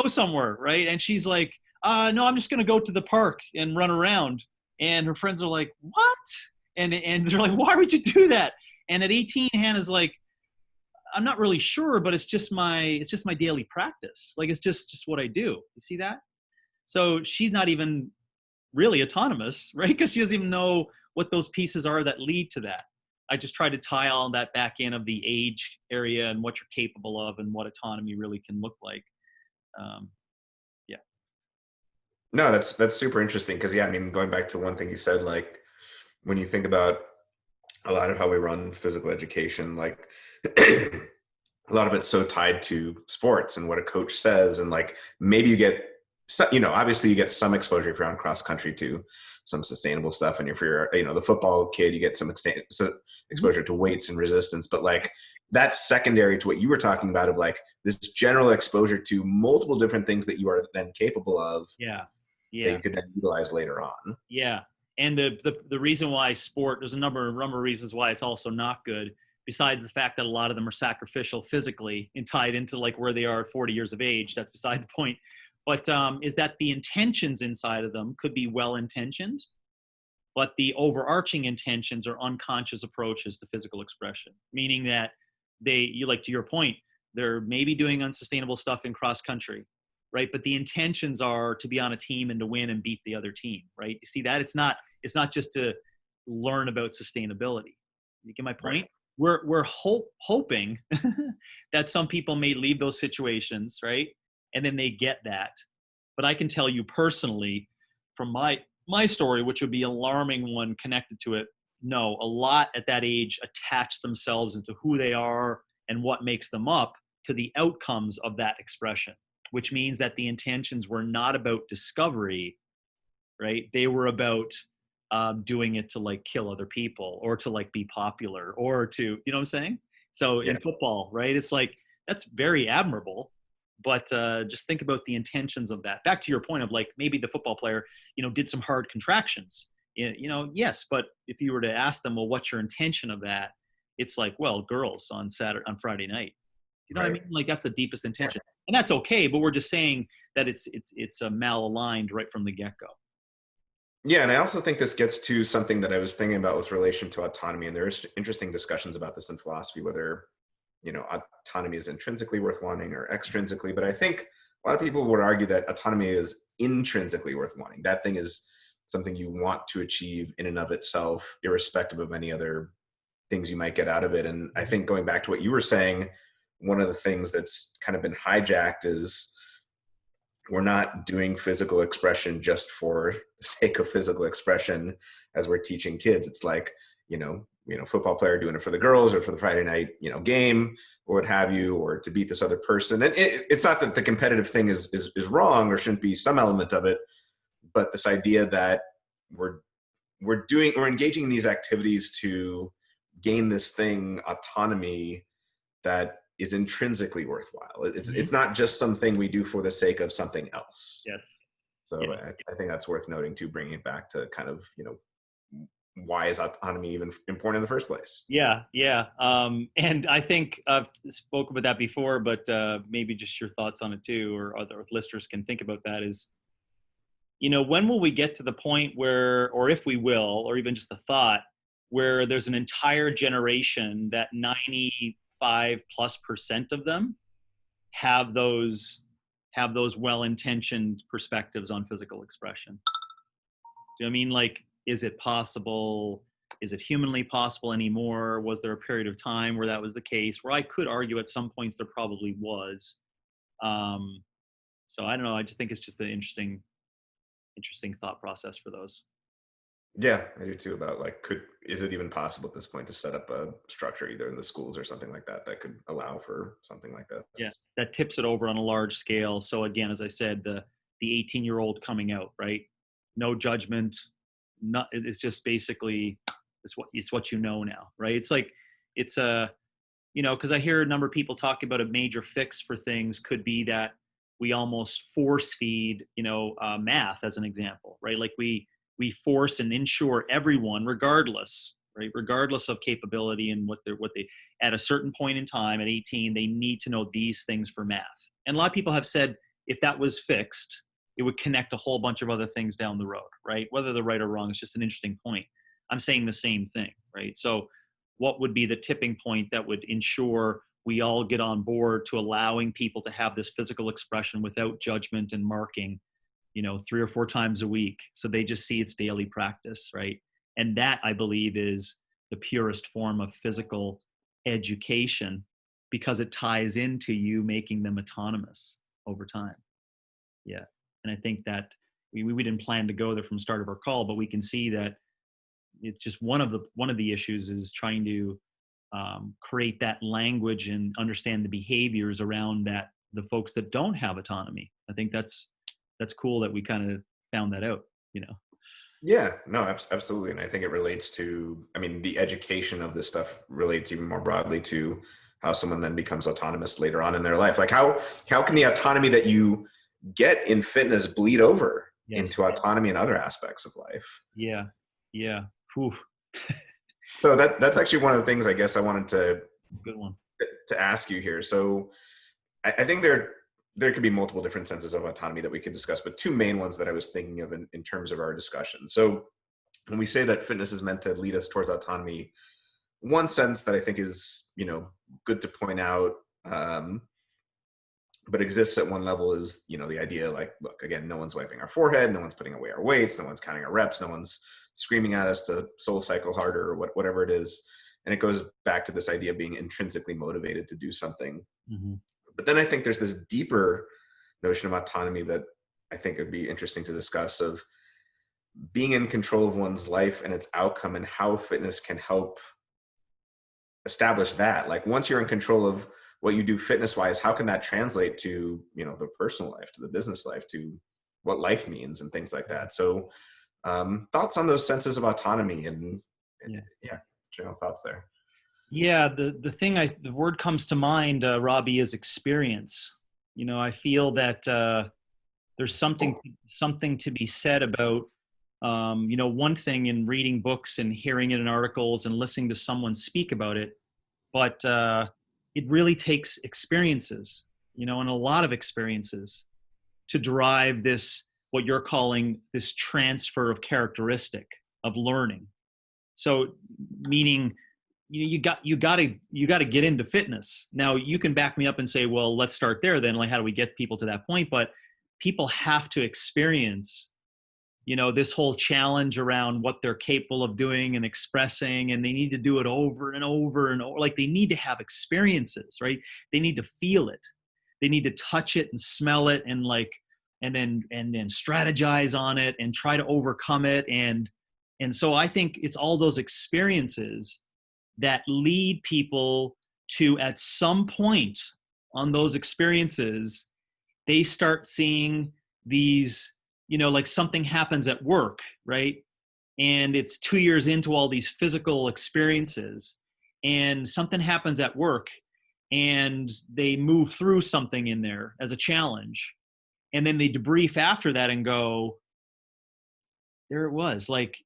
somewhere. Right. And she's like, no, I'm just going to go to the park and run around. And her friends are like, what? And they're like, why would you do that? And at 18, Hannah's like, I'm not really sure, but it's just my daily practice. Like, it's just what I do. You see that? So she's not even really autonomous, right? Because she doesn't even know what those pieces are that lead to that. I just try to tie all that back in of the age area and what you're capable of and what autonomy really can look like. Yeah. No, that's super interesting because, going back to one thing you said, like when you think about a lot of how we run physical education, like a lot of it's so tied to sports and what a coach says, and like maybe you get, obviously you get some exposure if you're on cross country to some sustainable stuff, and if you're the football kid, you get some exposure to weights and resistance, but like that's secondary to what you were talking about of like this general exposure to multiple different things that you are then capable of. Yeah. That you could then utilize later on. Yeah. And the reason why sport, there's a number of reasons why it's also not good, besides the fact that a lot of them are sacrificial physically and tied into like where they are at 40 years of age. That's beside the point. But is that the intentions inside of them could be well-intentioned, but the overarching intentions are unconscious approaches to physical expression, meaning that to your point, they're maybe doing unsustainable stuff in cross country, right? But the intentions are to be on a team and to win and beat the other team, right? You see that? It's not just to learn about sustainability. You get my point? Right. We're hoping that some people may leave those situations, right? And then they get that. But I can tell you personally, from my story, which would be an alarming one connected to it, no, a lot at that age attach themselves into who they are and what makes them up to the outcomes of that expression, which means that the intentions were not about discovery, right? They were about doing it to like kill other people or to like be popular or to, you know what I'm saying? So in football, right? It's like, that's very admirable, but just think about the intentions of that. Back to your point of like, maybe the football player, did some hard contractions, yes. But if you were to ask them, well, what's your intention of that? It's like, well, girls on Friday night. You know what I mean? Like that's the deepest intention, and that's okay. But we're just saying that it's malaligned right from the get-go. Yeah, and I also think this gets to something that I was thinking about with relation to autonomy, and there's interesting discussions about this in philosophy, whether autonomy is intrinsically worth wanting or extrinsically. But I think a lot of people would argue that autonomy is intrinsically worth wanting. That thing is something you want to achieve in and of itself, irrespective of any other things you might get out of it. And I think going back to what you were saying, one of the things that's kind of been hijacked is we're not doing physical expression just for the sake of physical expression as we're teaching kids. It's like, we football player doing it for the girls or for the Friday night, game or what have you, or to beat this other person. And it's not that the competitive thing is wrong or shouldn't be some element of it, but this idea that we're engaging in these activities to gain this thing, autonomy, that is intrinsically worthwhile. It's not just something we do for the sake of something else. Yes. So Yes. I think that's worth noting too, bringing it back to kind of, why is autonomy even important in the first place? Yeah. Yeah. And I think I've spoken about that before, but maybe just your thoughts on it too, or other listeners can think about that is, when will we get to the point where, or if we will, or even just a thought, where there's an entire generation that 95+% of them have those well-intentioned perspectives on physical expression? Do you know what I mean? Like, is it possible? Is it humanly possible anymore? Was there a period of time where that was the case? Where I could argue at some points there probably was. So I don't know. I just think it's just an interesting thought process for those. Yeah, I do too. About like, is it even possible at this point to set up a structure either in the schools or something like that that could allow for something like this? Yeah, that tips it over on a large scale. So again, as I said, the 18-year-old coming out, right? No judgment. Not. It's just basically it's what now, right? It's like it's a because I hear a number of people talking about a major fix for things could be that we almost force feed math as an example, right? Like we force and ensure everyone, regardless, right, regardless of capability and what they at a certain point in time at 18, they need to know these things for math. And a lot of people have said if that was fixed, it would connect a whole bunch of other things down the road, right? Whether they're right or wrong, it's just an interesting point. I'm saying the same thing, right? So what would be the tipping point that would ensure we all get on board to allowing people to have this physical expression without judgment and marking, 3 or 4 times a week, so they just see it's daily practice, right? And that, I believe, is the purest form of physical education, because it ties into you making them autonomous over time. Yeah. And I think that we didn't plan to go there from the start of our call, but we can see that it's just one of the issues is trying to create that language and understand the behaviors around that, the folks that don't have autonomy. I think that's cool that we kind of found that out, Yeah, no, absolutely. And I think it relates to, the education of this stuff relates even more broadly to how someone then becomes autonomous later on in their life. Like how can the autonomy that you get in fitness bleed over into autonomy in other aspects of life? Yeah. Yeah. Whew. So that's actually one of the things I guess I wanted Good one. to ask you here. So I think there could be multiple different senses of autonomy that we could discuss, but 2 main ones that I was thinking of in terms of our discussion. So when we say that fitness is meant to lead us towards autonomy, one sense that I think is, good to point out, but exists at one level is, the idea like, look, again, no one's wiping our forehead, no one's putting away our weights, no one's counting our reps, no one's screaming at us to soul cycle harder or whatever it is. And it goes back to this idea of being intrinsically motivated to do something. Mm-hmm. But then I think there's this deeper notion of autonomy that I think would be interesting to discuss, of being in control of one's life and its outcome, and how fitness can help establish that. Like once you're in control of what you do fitness wise, how can that translate to, the personal life, to the business life, to what life means and things like that. So thoughts on those senses of autonomy and general thoughts there. Yeah, the thing the word comes to mind, Robbie, is experience. I feel that there's something to be said about one thing in reading books and hearing it in articles and listening to someone speak about it, but it really takes experiences, and a lot of experiences to drive this, what you're calling this transfer of characteristic of learning. So meaning you got to get into fitness. Now you can back me up and say, well, let's start there then. Like, how do we get people to that point? But people have to experience, this whole challenge around what they're capable of doing and expressing, and they need to do it over and over and over. Like, they need to have experiences, right? They need to feel it. They need to touch it and smell it and then strategize on it and try to overcome it. And so I think it's all those experiences that lead people to, at some point on those experiences, they start seeing these, like something happens at work, right? And it's 2 years into all these physical experiences, and something happens at work, and they move through something in there as a challenge. And then they debrief after that and go, there it was. Like,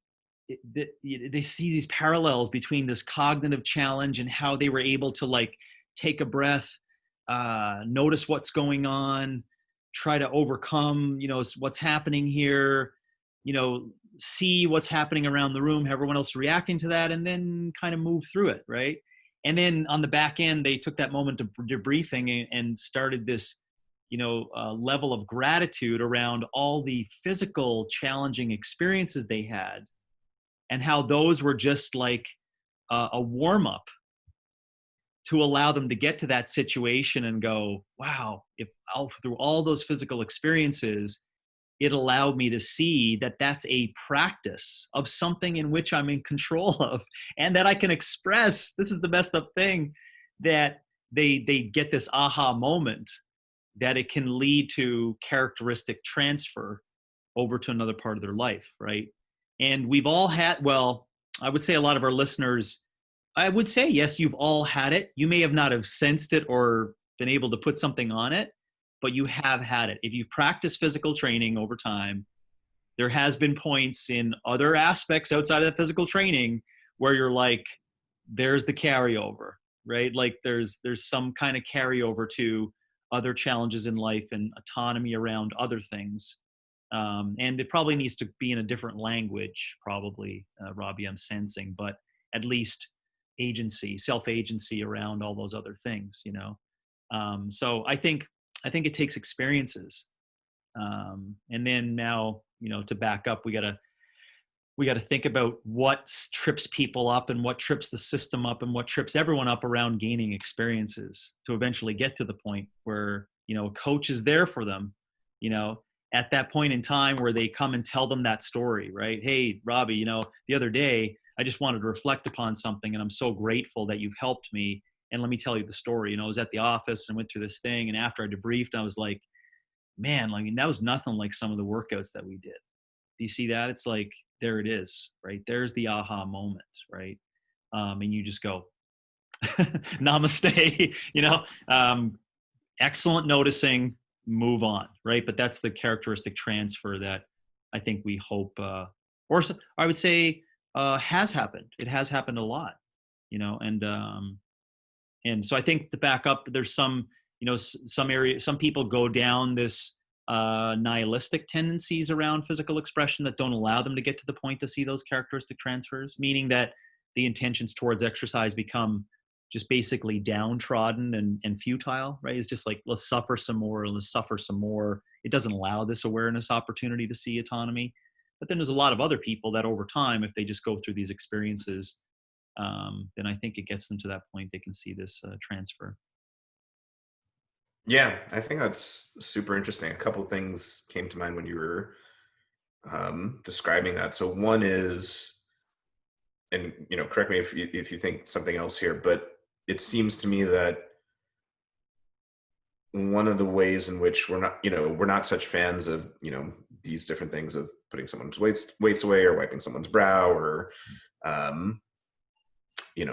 they see these parallels between this cognitive challenge and how they were able to like take a breath, notice what's going on, try to overcome, what's happening here, see what's happening around the room, how everyone else reacting to that, and then kind of move through it, right? And then on the back end, they took that moment of debriefing and started this, level of gratitude around all the physical challenging experiences they had, and how those were just like a warm up to allow them to get to that situation and go, wow, if through all those physical experiences, it allowed me to see that that's a practice of something in which I'm in control of, and that I can express. This is the messed up thing, that they get this aha moment, that it can lead to characteristic transfer over to another part of their life, right? And we've all had, well, I would say a lot of our listeners, I would say, yes, you've all had it. You may have not have sensed it or been able to put something on it, but you have had it. If you've practiced physical training over time, there has been points in other aspects outside of the physical training where you're like, there's the carryover, right? Like there's some kind of carryover to other challenges in life and autonomy around other things. And it probably needs to be in a different language, probably, Robbie, I'm sensing, but at least agency, self-agency around all those other things, So I think it takes experiences. And then now, to back up, we got to think about what trips people up and what trips the system up and what trips everyone up around gaining experiences to eventually get to the point where, a coach is there for them, at that point in time where they come and tell them that story, right? Hey, Robbie, the other day I just wanted to reflect upon something, and I'm so grateful that you've helped me. And let me tell you the story. I was at the office and went through this thing, and after I debriefed, I was like, man, that was nothing like some of the workouts that we did. Do you see that? It's like, there it is, right? There's the aha moment, right? And you just go, namaste, excellent noticing, move on, right? But that's the characteristic transfer that I think we hope, or I would say, has happened. It has happened a lot, and so I think to back up, there's some, some people go down this nihilistic tendencies around physical expression that don't allow them to get to the point to see those characteristic transfers, meaning that the intentions towards exercise become just basically downtrodden and futile, right? It's just like, let's suffer some more, let's suffer some more. It doesn't allow this awareness opportunity to see autonomy. But then there's a lot of other people that over time, if they just go through these experiences, then I think it gets them to that point they can see this transfer. Yeah, I think that's super interesting. A couple things came to mind when you were describing that. So one is, and correct me if you think something else here, but it seems to me that one of the ways in which we're not such fans of these different things of putting someone's weights away or wiping someone's brow or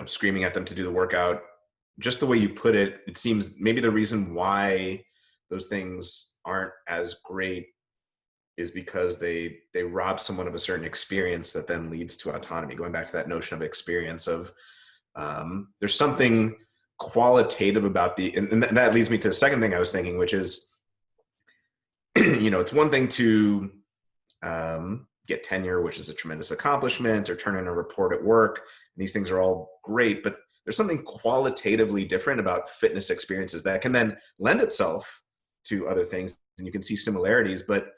screaming at them to do the workout. Just the way you put it, it seems maybe the reason why those things aren't as great is because they rob someone of a certain experience that then leads to autonomy. Going back to that notion of experience of there's something qualitative about and that leads me to the second thing I was thinking, which is, it's one thing to get tenure, which is a tremendous accomplishment, or turn in a report at work. And these things are all great, but there's something qualitatively different about fitness experiences that can then lend itself to other things, and you can see similarities, but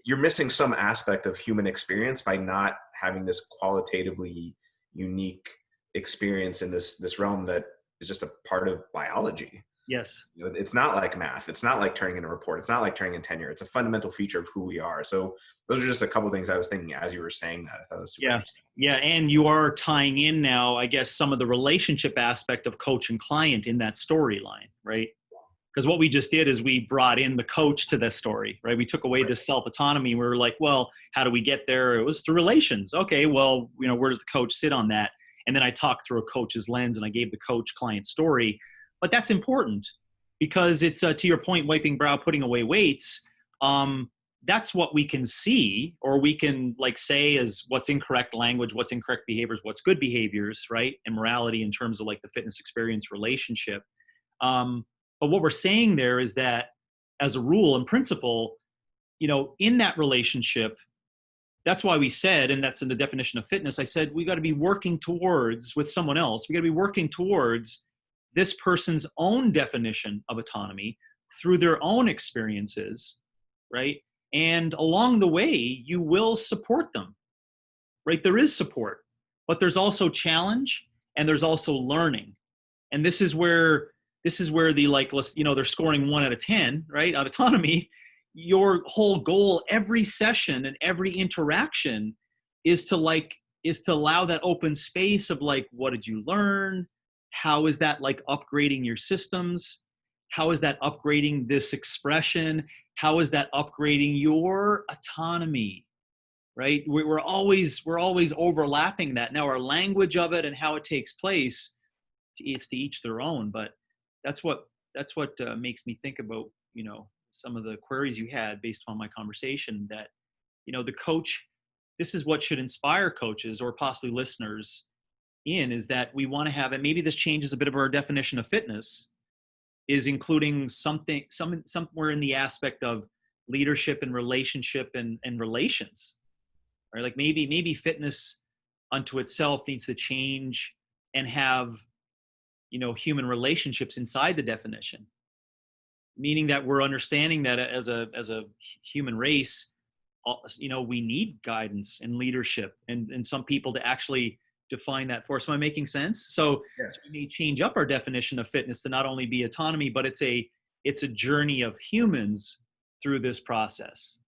you're missing some aspect of human experience by not having this qualitatively unique experience in this realm that is just a part of biology. Yes. You know, it's not like math. It's not like turning in a report. It's not like turning in tenure. It's a fundamental feature of who we are. So those are just a couple of things I was thinking as you were saying that. I thought it was super Yeah. interesting. Yeah. And you are tying in now, I guess, some of the relationship aspect of coach and client in that storyline, right? Because what we just did is we brought in the coach to this story, right? We took away Right. this self-autonomy. We were like, well, how do we get there? It was through relations. Okay, well, where does the coach sit on that? And then I talked through a coach's lens and I gave the coach client story. But that's important because it's, to your point, wiping brow, putting away weights. That's what we can see, or we can like say as what's incorrect language, what's incorrect behaviors, what's good behaviors, right? And morality in terms of like the fitness experience relationship. But what we're saying there is that as a rule and principle, in that relationship, that's why we said, and that's in the definition of fitness, I said, we got to be working towards with someone else. We got to be working towards this person's own definition of autonomy through their own experiences, right? And along the way, you will support them, right? There is support, but there's also challenge and there's also learning. And this is where the like, they're scoring 1 out of 10, right? On autonomy, your whole goal every session and every interaction is to allow that open space of like, what did you learn? How is that like upgrading your systems? How is that upgrading this expression? How is that upgrading your autonomy? Right? We're always overlapping that. Now our language of it and how it takes place, it's to each their own. But that's what makes me think about some of the queries you had based on my conversation. That the coach, this is what should inspire coaches or possibly listeners is that we want to have, and maybe this changes a bit of our definition of fitness, is including somewhere in the aspect of leadership and relationship and relations, right? Like maybe fitness unto itself needs to change and have human relationships inside the definition, meaning that we're understanding that as a human race, we need guidance and leadership and some people to actually define that for us. Am I making sense? So Yes. we may change up our definition of fitness to not only be autonomy, but it's a journey of humans through this process,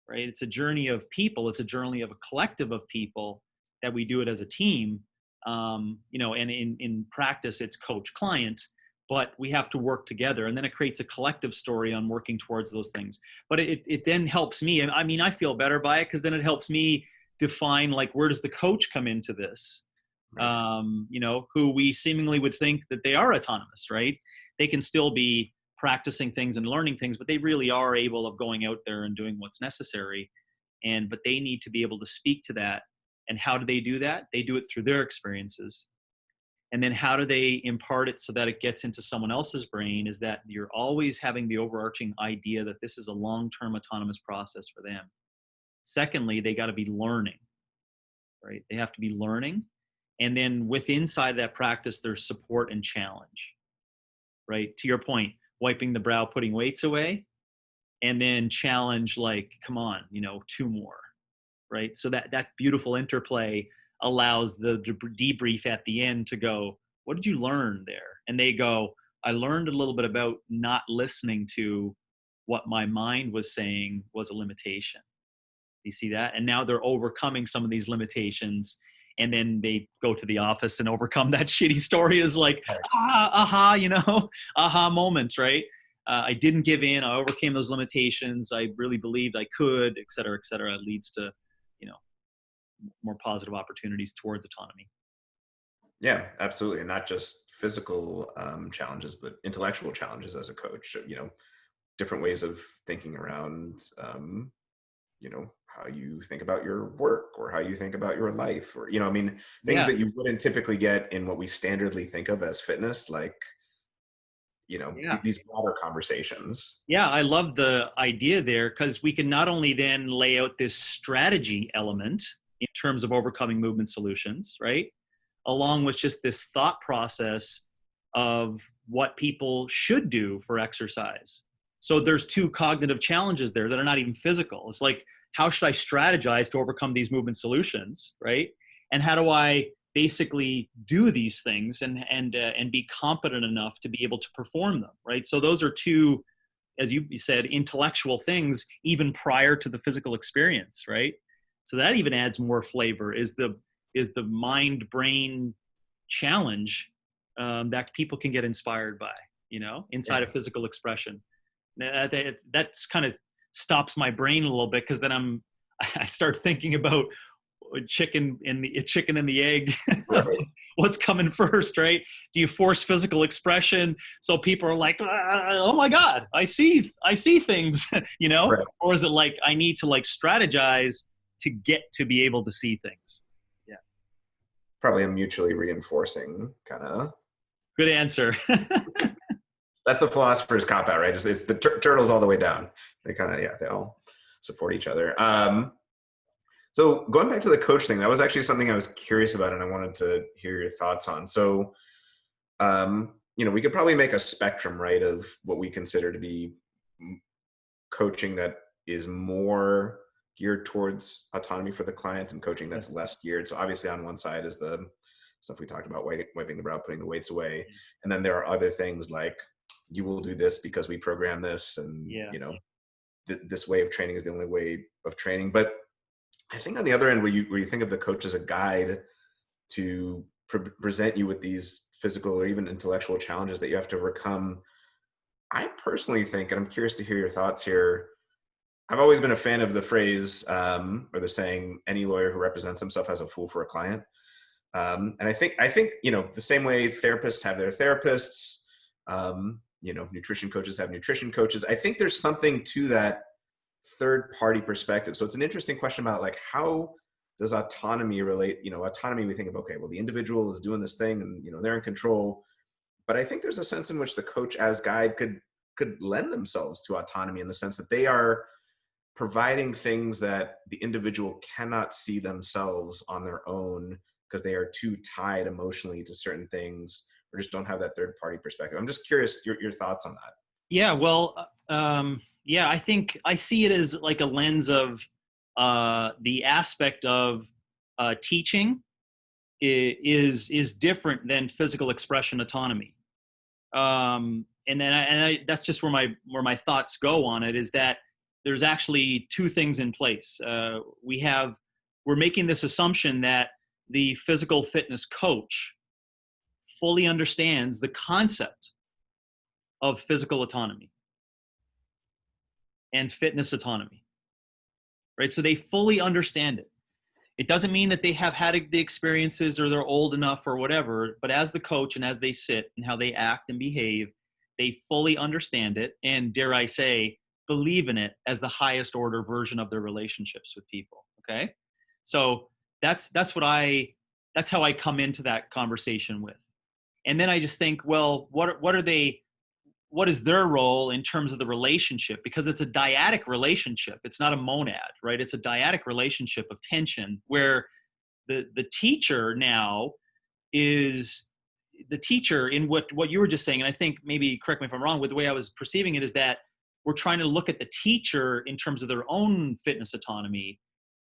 right? It's a journey of people. It's a journey of a collective of people that we do it as a team. And in practice, it's coach client, but we have to work together, and then it creates a collective story on working towards those things. But it then helps me. And I mean, I feel better by it because then it helps me define like, where does the coach come into this? Right. Who we seemingly would think that they are autonomous, right? They can still be practicing things and learning things, but they really are able of going out there and doing what's necessary. But they need to be able to speak to that. And how do they do that? They do it through their experiences. And then how do they impart it so that it gets into someone else's brain? Is that you're always having the overarching idea that this is a long-term autonomous process for them. Secondly, they got to be learning, right? They have to be learning. And then inside that practice, there's support and challenge, right? To your point, wiping the brow, putting weights away, and then challenge like, come on, 2 more, right? So that beautiful interplay allows the debrief at the end to go, what did you learn there? And they go, I learned a little bit about not listening to what my mind was saying was a limitation. You see that? And now they're overcoming some of these limitations. And then they go to the office and overcome that shitty story is like, aha moments, right? I didn't give in. I overcame those limitations. I really believed I could, et cetera, et cetera. It leads to, more positive opportunities towards autonomy. Yeah, absolutely. And not just physical challenges, but intellectual challenges as a coach, different ways of thinking around, how you think about your work or how you think about your life or, things Yeah. that you wouldn't typically get in what we standardly think of as fitness, like, Yeah. these broader conversations. Yeah. I love the idea there because we can not only then lay out this strategy element in terms of overcoming movement solutions, right? Along with just this thought process of what people should do for exercise. So there's 2 cognitive challenges there that are not even physical. It's like, how should I strategize to overcome these movement solutions, right? And how do I basically do these things and be competent enough to be able to perform them, right? So those are two, as you said, intellectual things even prior to the physical experience, right? So that even adds more flavor, is the mind brain challenge that people can get inspired by, inside of physical expression. That's kind of stops my brain a little bit, because then I start thinking about chicken and the egg. Right. What's coming first, right? Do you force physical expression so people are like, oh my God, I see things, Right. or is it like I need to like strategize to get to be able to see things? Yeah. Probably a mutually reinforcing kind of. Good answer. That's the philosopher's cop out, right? It's the turtles all the way down. They kind of, they all support each other. So going back to the coach thing, that was actually something I was curious about, and I wanted to hear your thoughts on. So, we could probably make a spectrum, right, of what we consider to be coaching that is more geared towards autonomy for the client, and coaching that's less geared. So obviously on one side is the stuff we talked about, wiping the brow, putting the weights away. And then there are other things like, you will do this because we program this, and this way of training is the only way of training. But I think on the other end, where you think of the coach as a guide to present you with these physical or even intellectual challenges that you have to overcome, I personally think, and I'm curious to hear your thoughts here, I've always been a fan of the phrase or the saying, any lawyer who represents himself has a fool for a client. And I think the same way therapists have their therapists, nutrition coaches have nutrition coaches. I think there's something to that third party perspective. So it's an interesting question about like, how does autonomy relate? Autonomy, we think of, okay, well, the individual is doing this thing and they're in control. But I think there's a sense in which the coach as guide could lend themselves to autonomy, in the sense that they are providing things that the individual cannot see themselves on their own, because they are too tied emotionally to certain things, or just don't have that third party perspective. I'm just curious your thoughts on that. Yeah, well, I think I see it as like a lens of the aspect of teaching is different than physical expression autonomy. And then that's just where my thoughts go on it, is that there's actually two things in place. We're making this assumption that the physical fitness coach fully understands the concept of physical autonomy and fitness autonomy, right? So they fully understand it. It doesn't mean that they have had the experiences or they're old enough or whatever, but as the coach and as they sit and how they act and behave, they fully understand it, and dare I say, believe in it as the highest order version of their relationships with people. Okay. So that's how I come into that conversation with. And then I just think, well, what is their role in terms of the relationship? Because it's a dyadic relationship. It's not a monad, right? It's a dyadic relationship of tension, where the teacher now is the teacher in what you were just saying. And I think, maybe correct me if I'm wrong, with the way I was perceiving it, is that we're trying to look at the teacher in terms of their own fitness autonomy.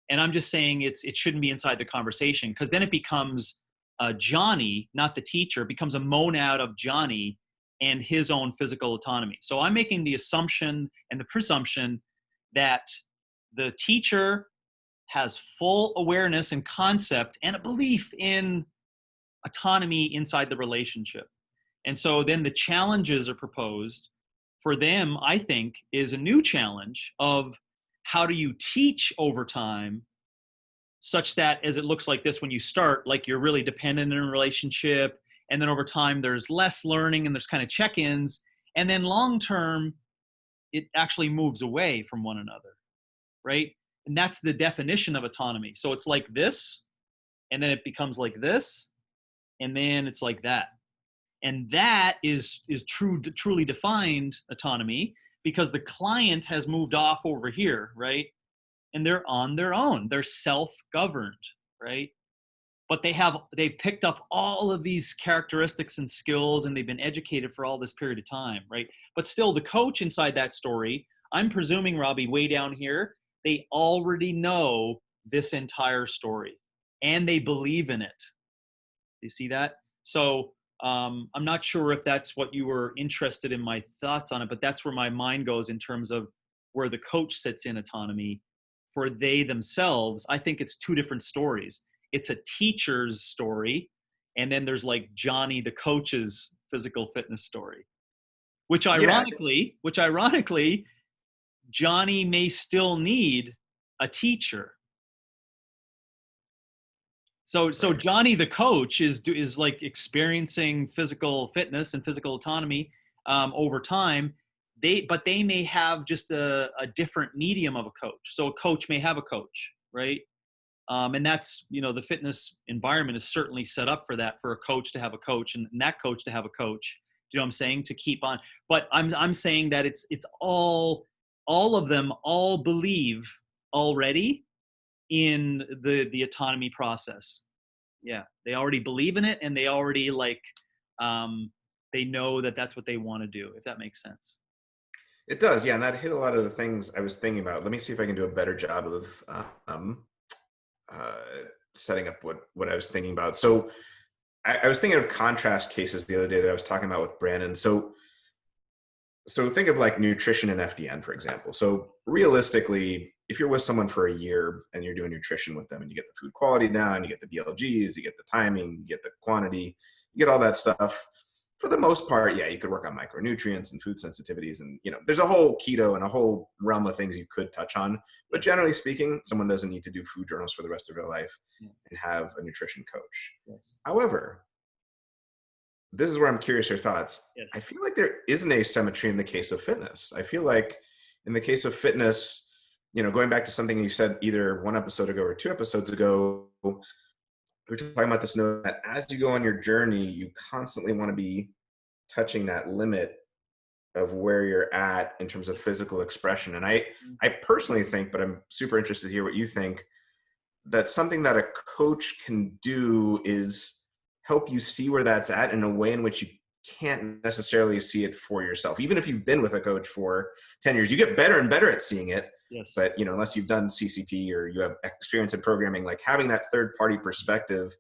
And I'm just saying it shouldn't be inside the conversation, because then it becomes Johnny, not the teacher. It becomes a monad of Johnny and his own physical autonomy. So I'm making the assumption and the presumption that the teacher has full awareness and concept and a belief in autonomy inside the relationship. And so then the challenges are proposed for them, I think, is a new challenge of how do you teach over time, such that as it looks like this when you start, like you're really dependent in a relationship, and then over time there's less learning and there's kind of check-ins, and then long term it actually moves away from one another, right? And that's the definition of autonomy. So it's like this, and then it becomes like this, and then it's like that. And that is truly defined autonomy, because the client has moved off over here, right? And they're on their own. They're self-governed, right? But they've picked up all of these characteristics and skills, and they've been educated for all this period of time, right? But still, the coach inside that story, I'm presuming, Robbie, way down here, they already know this entire story, and they believe in it. You see that? So I'm not sure if that's what you were interested in my thoughts on it, but that's where my mind goes in terms of where the coach sits in autonomy. For they themselves, I think it's two different stories. It's a teacher's story, and then there's like Johnny the coach's physical fitness story. Yeah, Which ironically, Johnny may still need a teacher. So right. Johnny the coach is like experiencing physical fitness and physical autonomy over time. But they may have just a different medium of a coach. So a coach may have a coach, right? And that's, the fitness environment is certainly set up for that, for a coach to have a coach, and that coach to have a coach. Do you know what I'm saying? To keep on. But I'm saying that it's all of them all believe already in the autonomy process. Yeah, they already believe in it, and they already they know that that's what they want to do, if that makes sense. It does, yeah, and that hit a lot of the things I was thinking about. Let me see if I can do a better job of uh, setting up what I was thinking about. So I was thinking of contrast cases the other day that I was talking about with Brandon. So think of like nutrition and FDN, for example. So realistically, if you're with someone for a year and you're doing nutrition with them and you get the food quality down, you get the BLGs, you get the timing, you get the quantity, you get all that stuff. For the most part, yeah, you could work on micronutrients and food sensitivities. And, there's a whole keto and a whole realm of things you could touch on. But generally speaking, someone doesn't need to do food journals for the rest of their life Yeah. and have a nutrition coach. Yes. However, this is where I'm curious your thoughts. Yes. I feel like there is an asymmetry in the case of fitness. I feel like in the case of fitness, going back to something you said either one episode ago or two episodes ago, we were talking about this note that as you go on your journey, you constantly want to be touching that limit of where you're at in terms of physical expression. And I personally think, but I'm super interested to hear what you think, that something that a coach can do is help you see where that's at in a way in which you can't necessarily see it for yourself. Even if you've been with a coach for 10 years, you get better and better at seeing it. Yes. But, unless you've done CCP or you have experience in programming, like having that third party perspective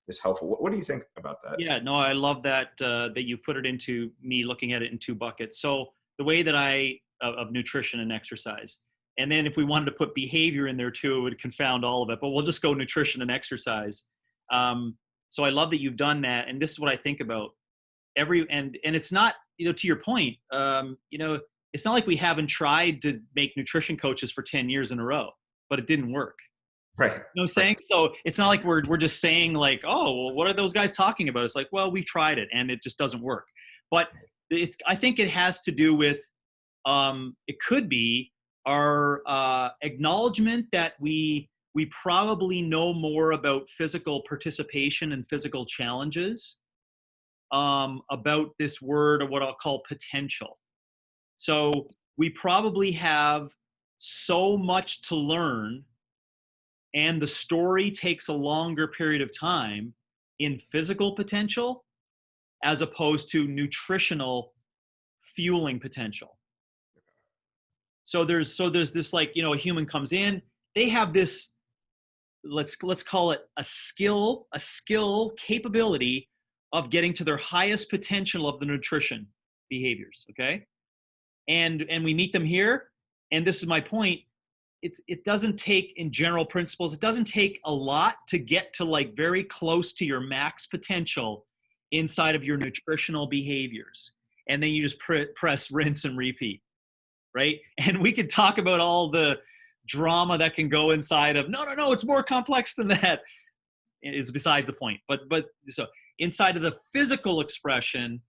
is helpful. What do you think about that? Yeah, no, I love that that you put it into me looking at it in two buckets. So the way that of nutrition and exercise, and then if we wanted to put behavior in there too, it would confound all of it. But we'll just go nutrition and exercise. So I love that you've done that, and this is what I think about and it's not, to your point, it's not like we haven't tried to make nutrition coaches for 10 years in a row, but it didn't work. Right. You know what I'm saying? So it's not like we're just saying like, oh, well, what are those guys talking about? It's like, well, we've tried it and it just doesn't work. But I think it has to do with, it could be our acknowledgement that we probably know more about physical participation and physical challenges, about this word, or what I'll call potential. So we probably have so much to learn, and the story takes a longer period of time in physical potential as opposed to nutritional fueling potential. So there's this, like, a human comes in, they have this, let's call it a skill capability of getting to their highest potential of the nutrition behaviors, okay? And we meet them here, and this is my point. It doesn't take, in general principles, it doesn't take a lot to get to like very close to your max potential inside of your nutritional behaviors. And then you just press rinse and repeat, right? And we could talk about all the drama that can go inside of, no, it's more complex than that. It's beside the point. But so inside of the physical expression,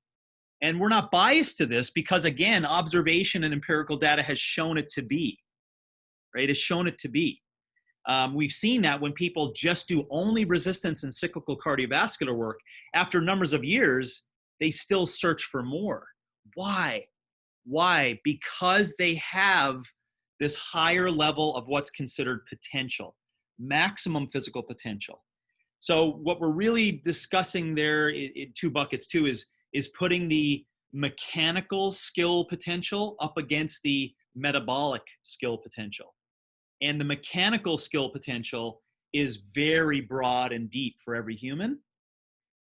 and we're not biased to this because, again, observation and empirical data has shown it to be, right? It's shown it to be. We've seen that when people just do only resistance and cyclical cardiovascular work, after numbers of years, they still search for more. Why? Because they have this higher level of what's considered potential, maximum physical potential. So what we're really discussing there in two buckets too is putting the mechanical skill potential up against the metabolic skill potential. And the mechanical skill potential is very broad and deep for every human.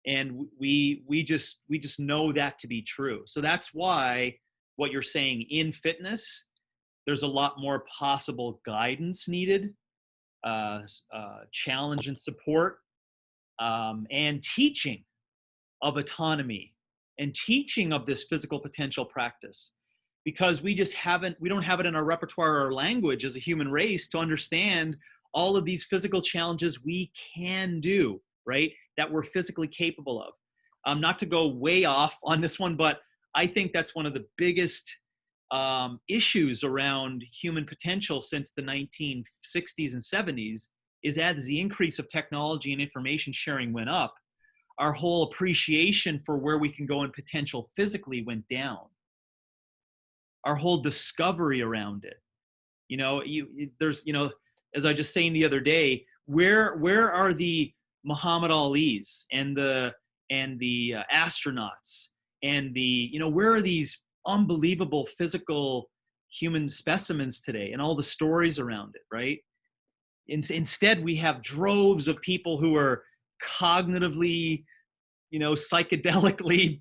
And we just know that to be true. So that's why what you're saying in fitness, there's a lot more possible guidance needed, challenge and support, and teaching of autonomy and teaching of this physical potential practice, because we don't have it in our repertoire or language as a human race to understand all of these physical challenges we can do, right? That we're physically capable of. Not to go way off on this one, but I think that's one of the biggest issues around human potential since the 1960s and 70s, is as the increase of technology and information sharing went up, our whole appreciation for where we can go in potential physically went down. Our whole discovery around it, there's, as I just saying the other day, where are the Muhammad Ali's and the astronauts and where are these unbelievable physical human specimens today, and all the stories around it, right? Instead, we have droves of people who are cognitively, psychedelically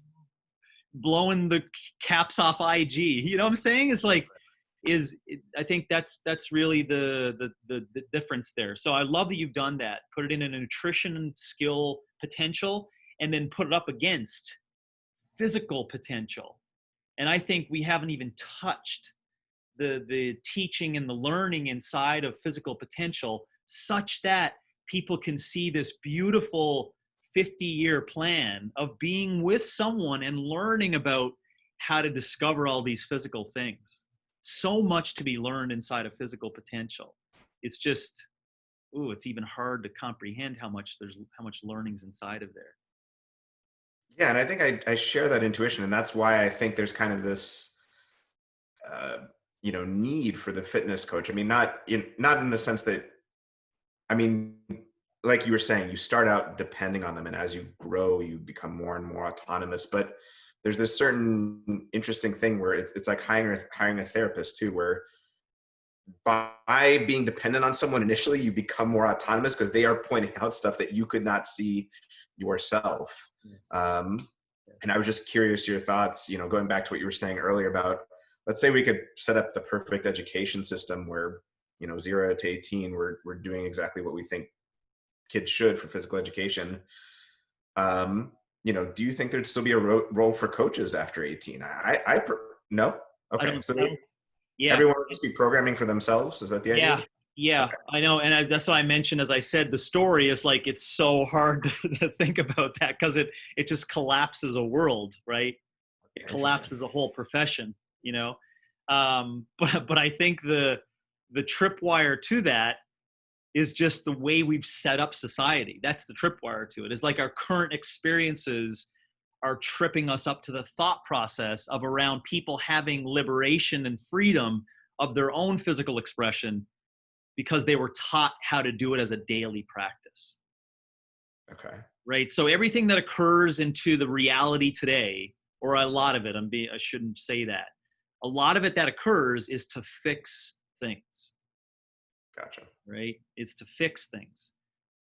blowing the caps off IG. You know what I'm saying? It's like, I think that's really the difference there. So I love that you've done that. Put it in a nutrition skill potential, and then put it up against physical potential. And I think we haven't even touched the teaching and the learning inside of physical potential, such that people can see this beautiful 50-year plan of being with someone and learning about how to discover all these physical things. So much to be learned inside of physical potential. It's just, it's even hard to comprehend how much learning's inside of there. Yeah, and I think I share that intuition, and that's why I think there's kind of this, need for the fitness coach. I mean, not in the sense that, I mean, like you were saying, you start out depending on them, and as you grow, you become more and more autonomous. But there's this certain interesting thing where it's like hiring a therapist too, where by being dependent on someone initially, you become more autonomous because they are pointing out stuff that you could not see yourself. Yes. And I was just curious your thoughts, going back to what you were saying earlier about, let's say we could set up the perfect education system where, 0 to 18, we're doing exactly what we think kids should for physical education. Do you think there'd still be a role for coaches after 18? No. Okay. Yeah. Everyone would just be programming for themselves. Is that the idea? Yeah, Okay. I know. And that's what I mentioned, as I said, the story is like, it's so hard to think about that, because it just collapses a world, right? It collapses a whole profession, but I think the tripwire to that is just the way we've set up society. That's the tripwire to it. It's like our current experiences are tripping us up to the thought process of around people having liberation and freedom of their own physical expression, because they were taught how to do it as a daily practice. Okay. Right. So everything that occurs into the reality today, or a lot of it, I shouldn't say that. A lot of it that occurs is to fix things. Gotcha. Right. It's to fix things.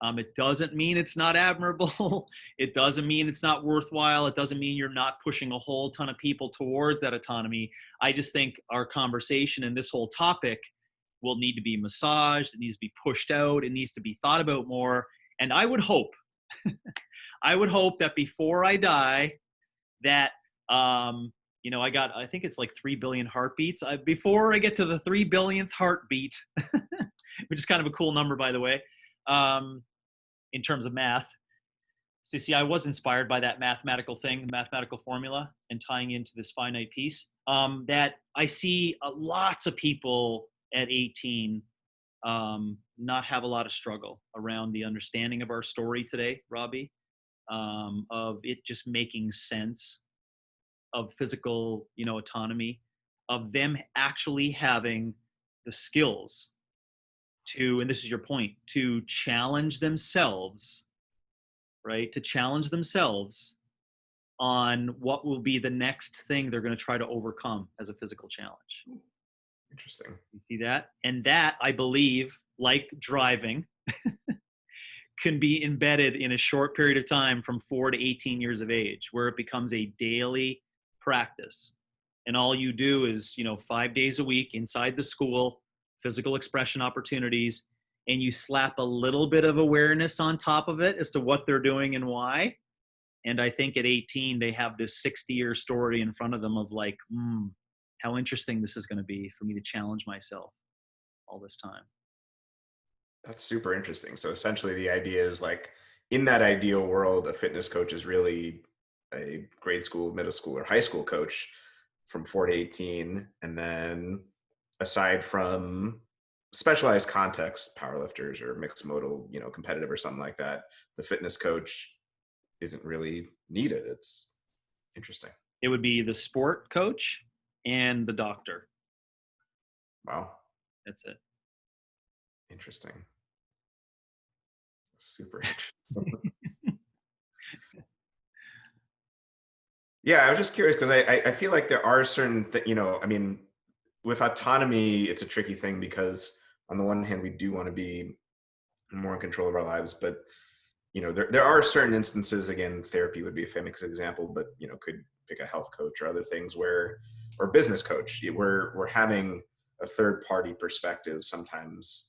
It doesn't mean it's not admirable. It doesn't mean it's not worthwhile. It doesn't mean you're not pushing a whole ton of people towards that autonomy. I just think our conversation and this whole topic will need to be massaged. It needs to be pushed out. It needs to be thought about more. And I would hope, that before I die, that, I think it's like 3 billion heartbeats. Before I get to the 3 billionth heartbeat, which is kind of a cool number, by the way, in terms of math. So see, I was inspired by that mathematical thing, the mathematical formula, and tying into this finite piece, that I see lots of people at 18 not have a lot of struggle around the understanding of our story today, Robbie, of it just making sense, of physical, autonomy, of them actually having the skills to, and this is your point, to challenge themselves, right? To challenge themselves on what will be the next thing they're going to try to overcome as a physical challenge. Interesting. You see that? And that, I believe, like driving, can be embedded in a short period of time from 4 to 18 years of age, where it becomes a daily practice. And all you do is, 5 days a week inside the school, physical expression opportunities, and you slap a little bit of awareness on top of it as to what they're doing and why. And I think at 18, they have this 60-year story in front of them of like, how interesting this is going to be for me to challenge myself all this time. That's super interesting. So essentially the idea is like, in that ideal world, a fitness coach is really a grade school, middle school, or high school coach from 4 to 18. And then aside from specialized context, powerlifters or mixed modal, competitive or something like that, the fitness coach isn't really needed. It's interesting. It would be the sport coach and the doctor. Wow. That's it. Interesting. Super interesting. Yeah, I was just curious because I feel like there are certain with autonomy, it's a tricky thing because on the one hand, we do want to be more in control of our lives, but there are certain instances, again, therapy would be a famous example, but could pick a health coach or other things or business coach, we're having a third party perspective sometimes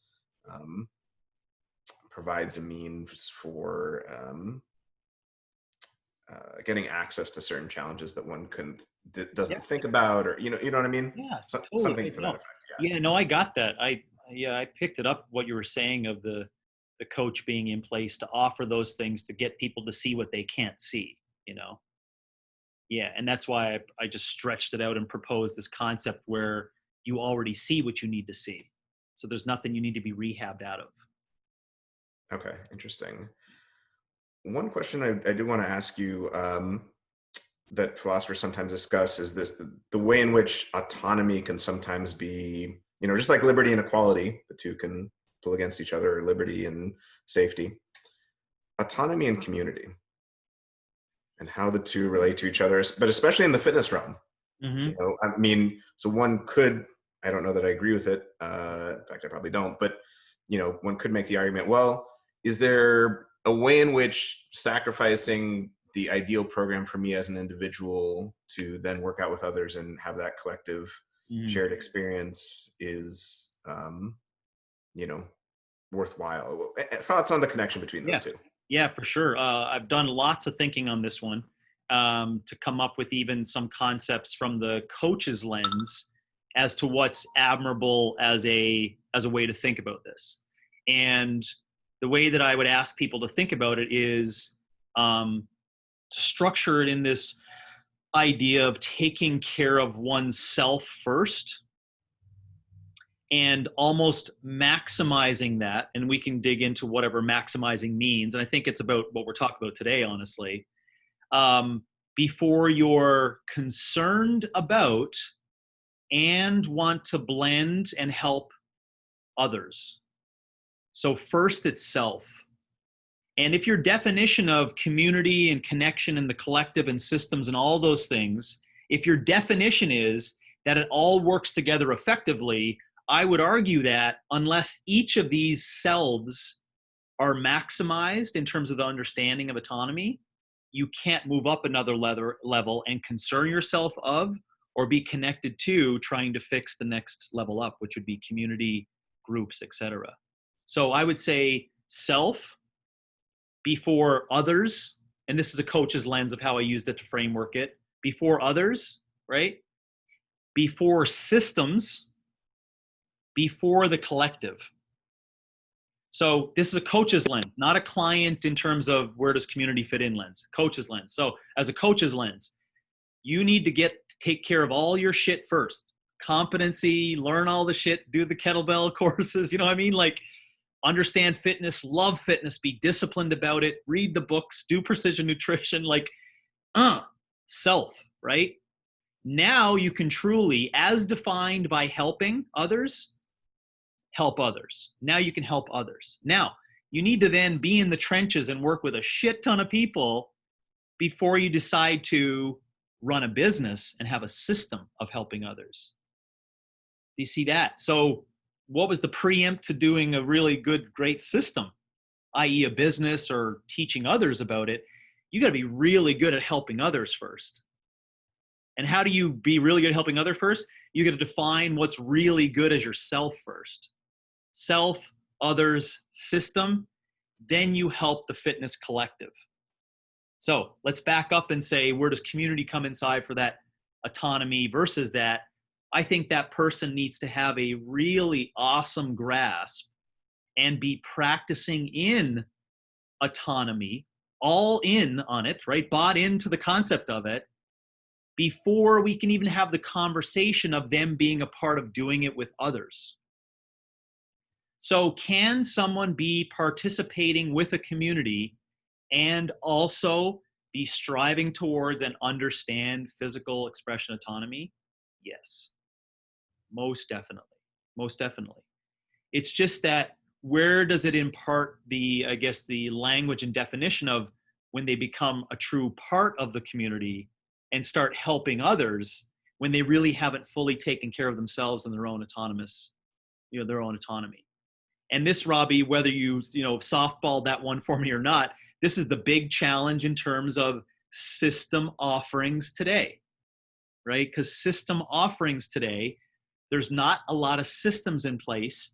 provides a means for getting access to certain challenges that one doesn't think about, or you know what I mean? Yeah, Something totally. to that effect. Yeah, no, I got that. I picked it up what you were saying of the coach being in place to offer those things to get people to see what they can't see, Yeah, and that's why I just stretched it out and proposed this concept where you already see what you need to see. So there's nothing you need to be rehabbed out of. Okay, interesting. One question I do want to ask you that philosophers sometimes discuss is the way in which autonomy can sometimes be, just like liberty and equality, the two can pull against each other, or liberty and safety. Autonomy and community, and how the two relate to each other, but especially in the fitness realm. Mm-hmm. So one could, I don't know that I agree with it. In fact, I probably don't, but one could make the argument, well, is there a way in which sacrificing the ideal program for me as an individual to then work out with others and have that collective shared experience is, worthwhile? Thoughts on the connection between those two? Yeah, for sure. I've done lots of thinking on this one to come up with even some concepts from the coach's lens as to what's admirable as a way to think about this. And the way that I would ask people to think about it is to structure it in this idea of taking care of oneself first and almost maximizing that. And we can dig into whatever maximizing means. And I think it's about what we're talking about today, honestly. Before you're concerned about and want to blend and help others. So first it's self. And if your definition of community and connection and the collective and systems and all those things, if your definition is that it all works together effectively, I would argue that unless each of these selves are maximized in terms of the understanding of autonomy, you can't move up another level and concern yourself of or be connected to trying to fix the next level up, which would be community, groups, etc. So I would say self before others, and this is a coach's lens of how I used it to framework it, before others, right? Before systems, before the collective. So this is a coach's lens, not a client in terms of where does community fit in lens, coach's lens. So as a coach's lens, you need to take care of all your shit first. Competency, learn all the shit, do the kettlebell courses, you know what I mean? Like understand fitness, love fitness, be disciplined about it, read the books, do precision nutrition, like self, right? Now you can truly, as defined by helping others, help others. Now you can help others. Now, you need to then be in the trenches and work with a shit ton of people before you decide to run a business and have a system of helping others. Do you see that? So what was the preempt to doing a really good, great system? i.e. a business or teaching others about it, you got to be really good at helping others first. And how do you be really good at helping others first? You got to define what's really good as yourself first. Self, others, system, then you help the fitness collective. So let's back up and say, where does community come inside for that autonomy versus that? I think that person needs to have a really awesome grasp and be practicing in autonomy, all in on it, right? Bought into the concept of it before we can even have the conversation of them being a part of doing it with others. So can someone be participating with a community and also be striving towards and understand physical expression autonomy? Yes, most definitely. Most definitely. It's just that where does it impart the, I guess, the language and definition of when they become a true part of the community and start helping others when they really haven't fully taken care of themselves and their own autonomous, their own autonomy. And this, Robbie, whether you softball that one for me or not, this is the big challenge in terms of system offerings today, right? Because system offerings today, there's not a lot of systems in place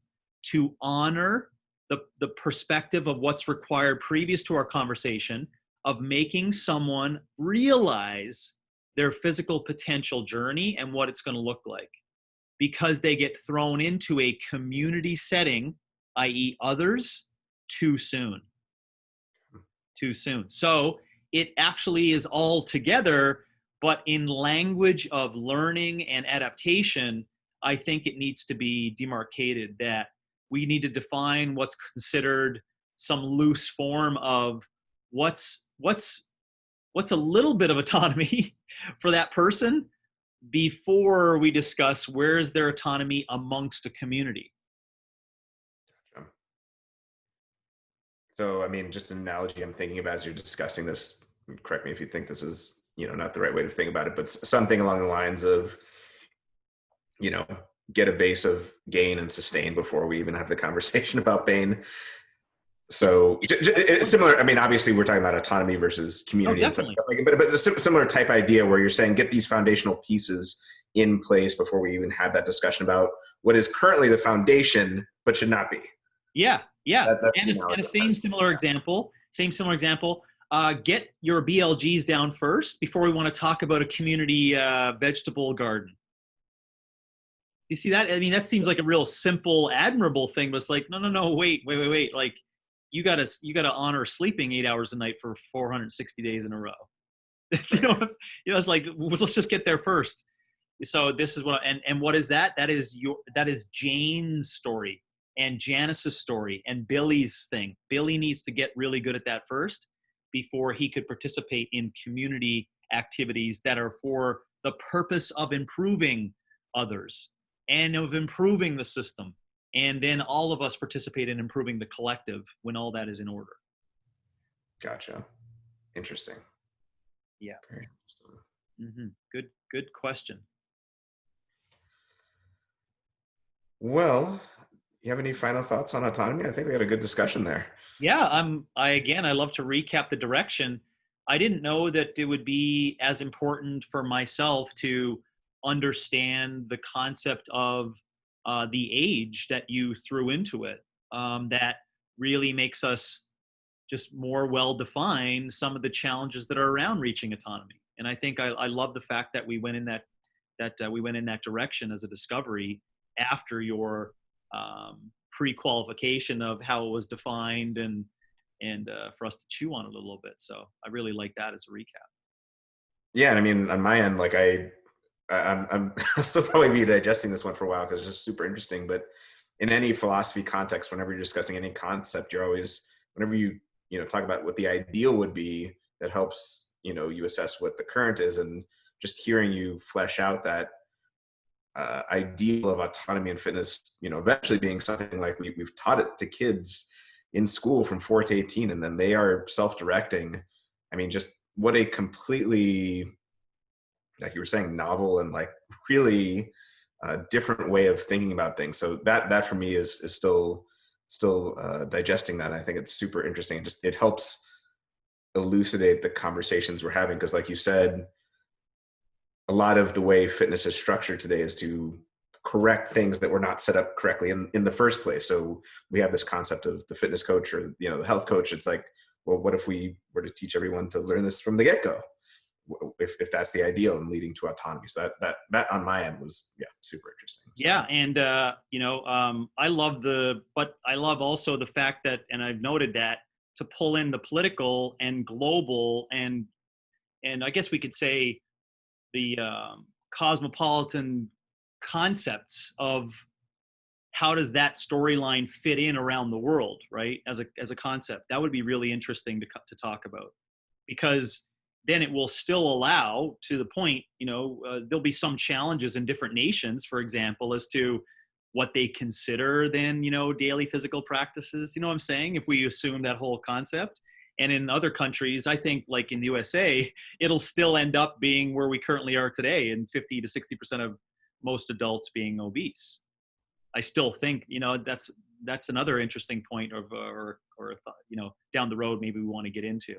to honor the perspective of what's required previous to our conversation of making someone realize their physical potential journey and what it's going to look like, because they get thrown into a community setting, i.e. others, too soon. Too soon. So it actually is all together, but in language of learning and adaptation, I think it needs to be demarcated that we need to define what's considered some loose form of what's a little bit of autonomy for that person before we discuss where's their autonomy amongst a community. So, I mean, just an analogy I'm thinking about as you're discussing this, correct me if you think this is, not the right way to think about it, but something along the lines of, get a base of gain and sustain before we even have the conversation about pain. So it's similar. I mean, obviously we're talking about autonomy versus community, but a similar type idea where you're saying get these foundational pieces in place before we even have that discussion about what is currently the foundation, but should not be. Yeah. And a same similar example, get your BLGs down first before we want to talk about a community vegetable garden. You see that? I mean, that seems like a real simple, admirable thing, but it's like, no, wait. Like, you gotta honor sleeping 8 hours a night for 460 days in a row. It's like, let's just get there first. So this is what, and what is that? That is Jane's story and Janice's story and Billy's thing. Billy needs to get really good at that first before he could participate in community activities that are for the purpose of improving others and of improving the system. And then all of us participate in improving the collective when all that is in order. Gotcha. Interesting. Yeah. Very interesting. Good question. Well, you have any final thoughts on autonomy? I think we had a good discussion there. Yeah, I love to recap the direction. I didn't know that it would be as important for myself to understand the concept of the age that you threw into it. That really makes us just more well-defined some of the challenges that are around reaching autonomy. And I think I love the fact that we went in that direction as a discovery after your pre-qualification of how it was defined and for us to chew on it a little bit. So I really like that as a recap. Yeah, and I mean, on my end, like I'm I'll still probably be digesting this one for a while because it's just super interesting. But in any philosophy context, whenever you're discussing any concept, you're always, whenever you talk about what the ideal would be, that helps you assess what the current is, and just hearing you flesh out that ideal of autonomy and fitness, eventually being something like we've taught it to kids in school from 4 to 18, and then they are self-directing. I mean, just what a completely, like you were saying, novel and like really different way of thinking about things. So that for me is still still digesting that. I think it's super interesting. It helps elucidate the conversations we're having, because like you said, a lot of the way fitness is structured today is to correct things that were not set up correctly in the first place. So we have this concept of the fitness coach, or the health coach. It's like, well, what if we were to teach everyone to learn this from the get-go, if that's the ideal and leading to autonomy? So that on my end was, yeah, super interesting. So. Yeah, and I love also the fact that, and I've noted that, to pull in the political and global and I guess we could say the cosmopolitan concepts of how does that storyline fit in around the world, right? As a concept, that would be really interesting to talk about, because then it will still allow, to the point, there'll be some challenges in different nations, for example, as to what they consider then, daily physical practices. You know what I'm saying? If we assume that whole concept. And in other countries, I think like in the USA, it'll still end up being where we currently are today, in 50 to 60% of most adults being obese. I still think, that's another interesting point of, or down the road, maybe we want to get into,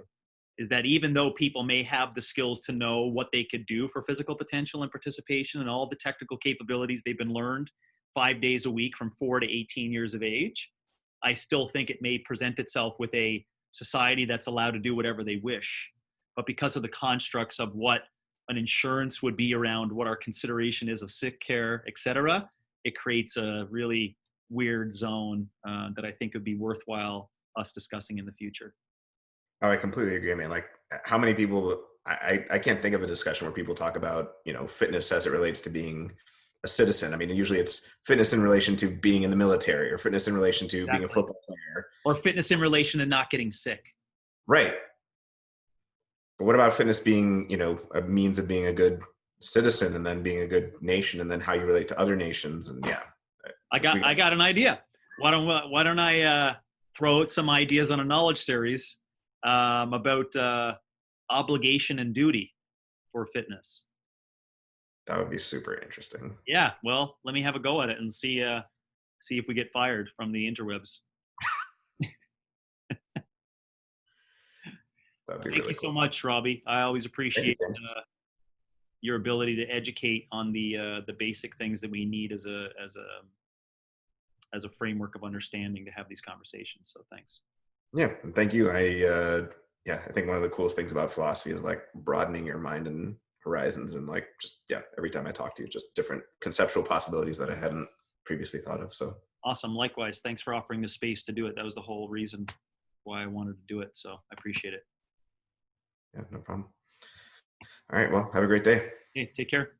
is that even though people may have the skills to know what they could do for physical potential and participation and all the technical capabilities they've been learned 5 days a week from 4 to 18 years of age, I still think it may present itself with a society that's allowed to do whatever they wish. But because of the constructs of what an insurance would be around what our consideration is of sick care, et cetera, it creates a really weird zone that I think would be worthwhile us discussing in the future. Oh, I completely agree, man. Like, how many people, I can't think of a discussion where people talk about, fitness as it relates to being a citizen. I mean, usually it's fitness in relation to being in the military, or fitness in relation to being a Exactly. football player. Or fitness in relation to not getting sick. Right. But what about fitness being, a means of being a good citizen, and then being a good nation, and then how you relate to other nations? And yeah, I got an idea. Why don't I throw out some ideas on a knowledge series about obligation and duty for fitness? that would be super interesting. Yeah, well, let me have a go at it and see if we get fired from the interwebs. That'd be Thank really you so cool. much, Robbie. I always Thank you, appreciate James. your ability to educate on the basic things that we need as a framework of understanding to have these conversations. So thanks. Yeah, and thank you. Yeah, I think one of the coolest things about philosophy is like broadening your mind and horizons, and like just, yeah, every time I talk to you, just different conceptual possibilities that I hadn't previously thought of. So Awesome. Likewise. Thanks for offering the space to do it. That was the whole reason why I wanted to do it. So I appreciate it. yeah, no problem. All right, well, have a great day. Okay, take care.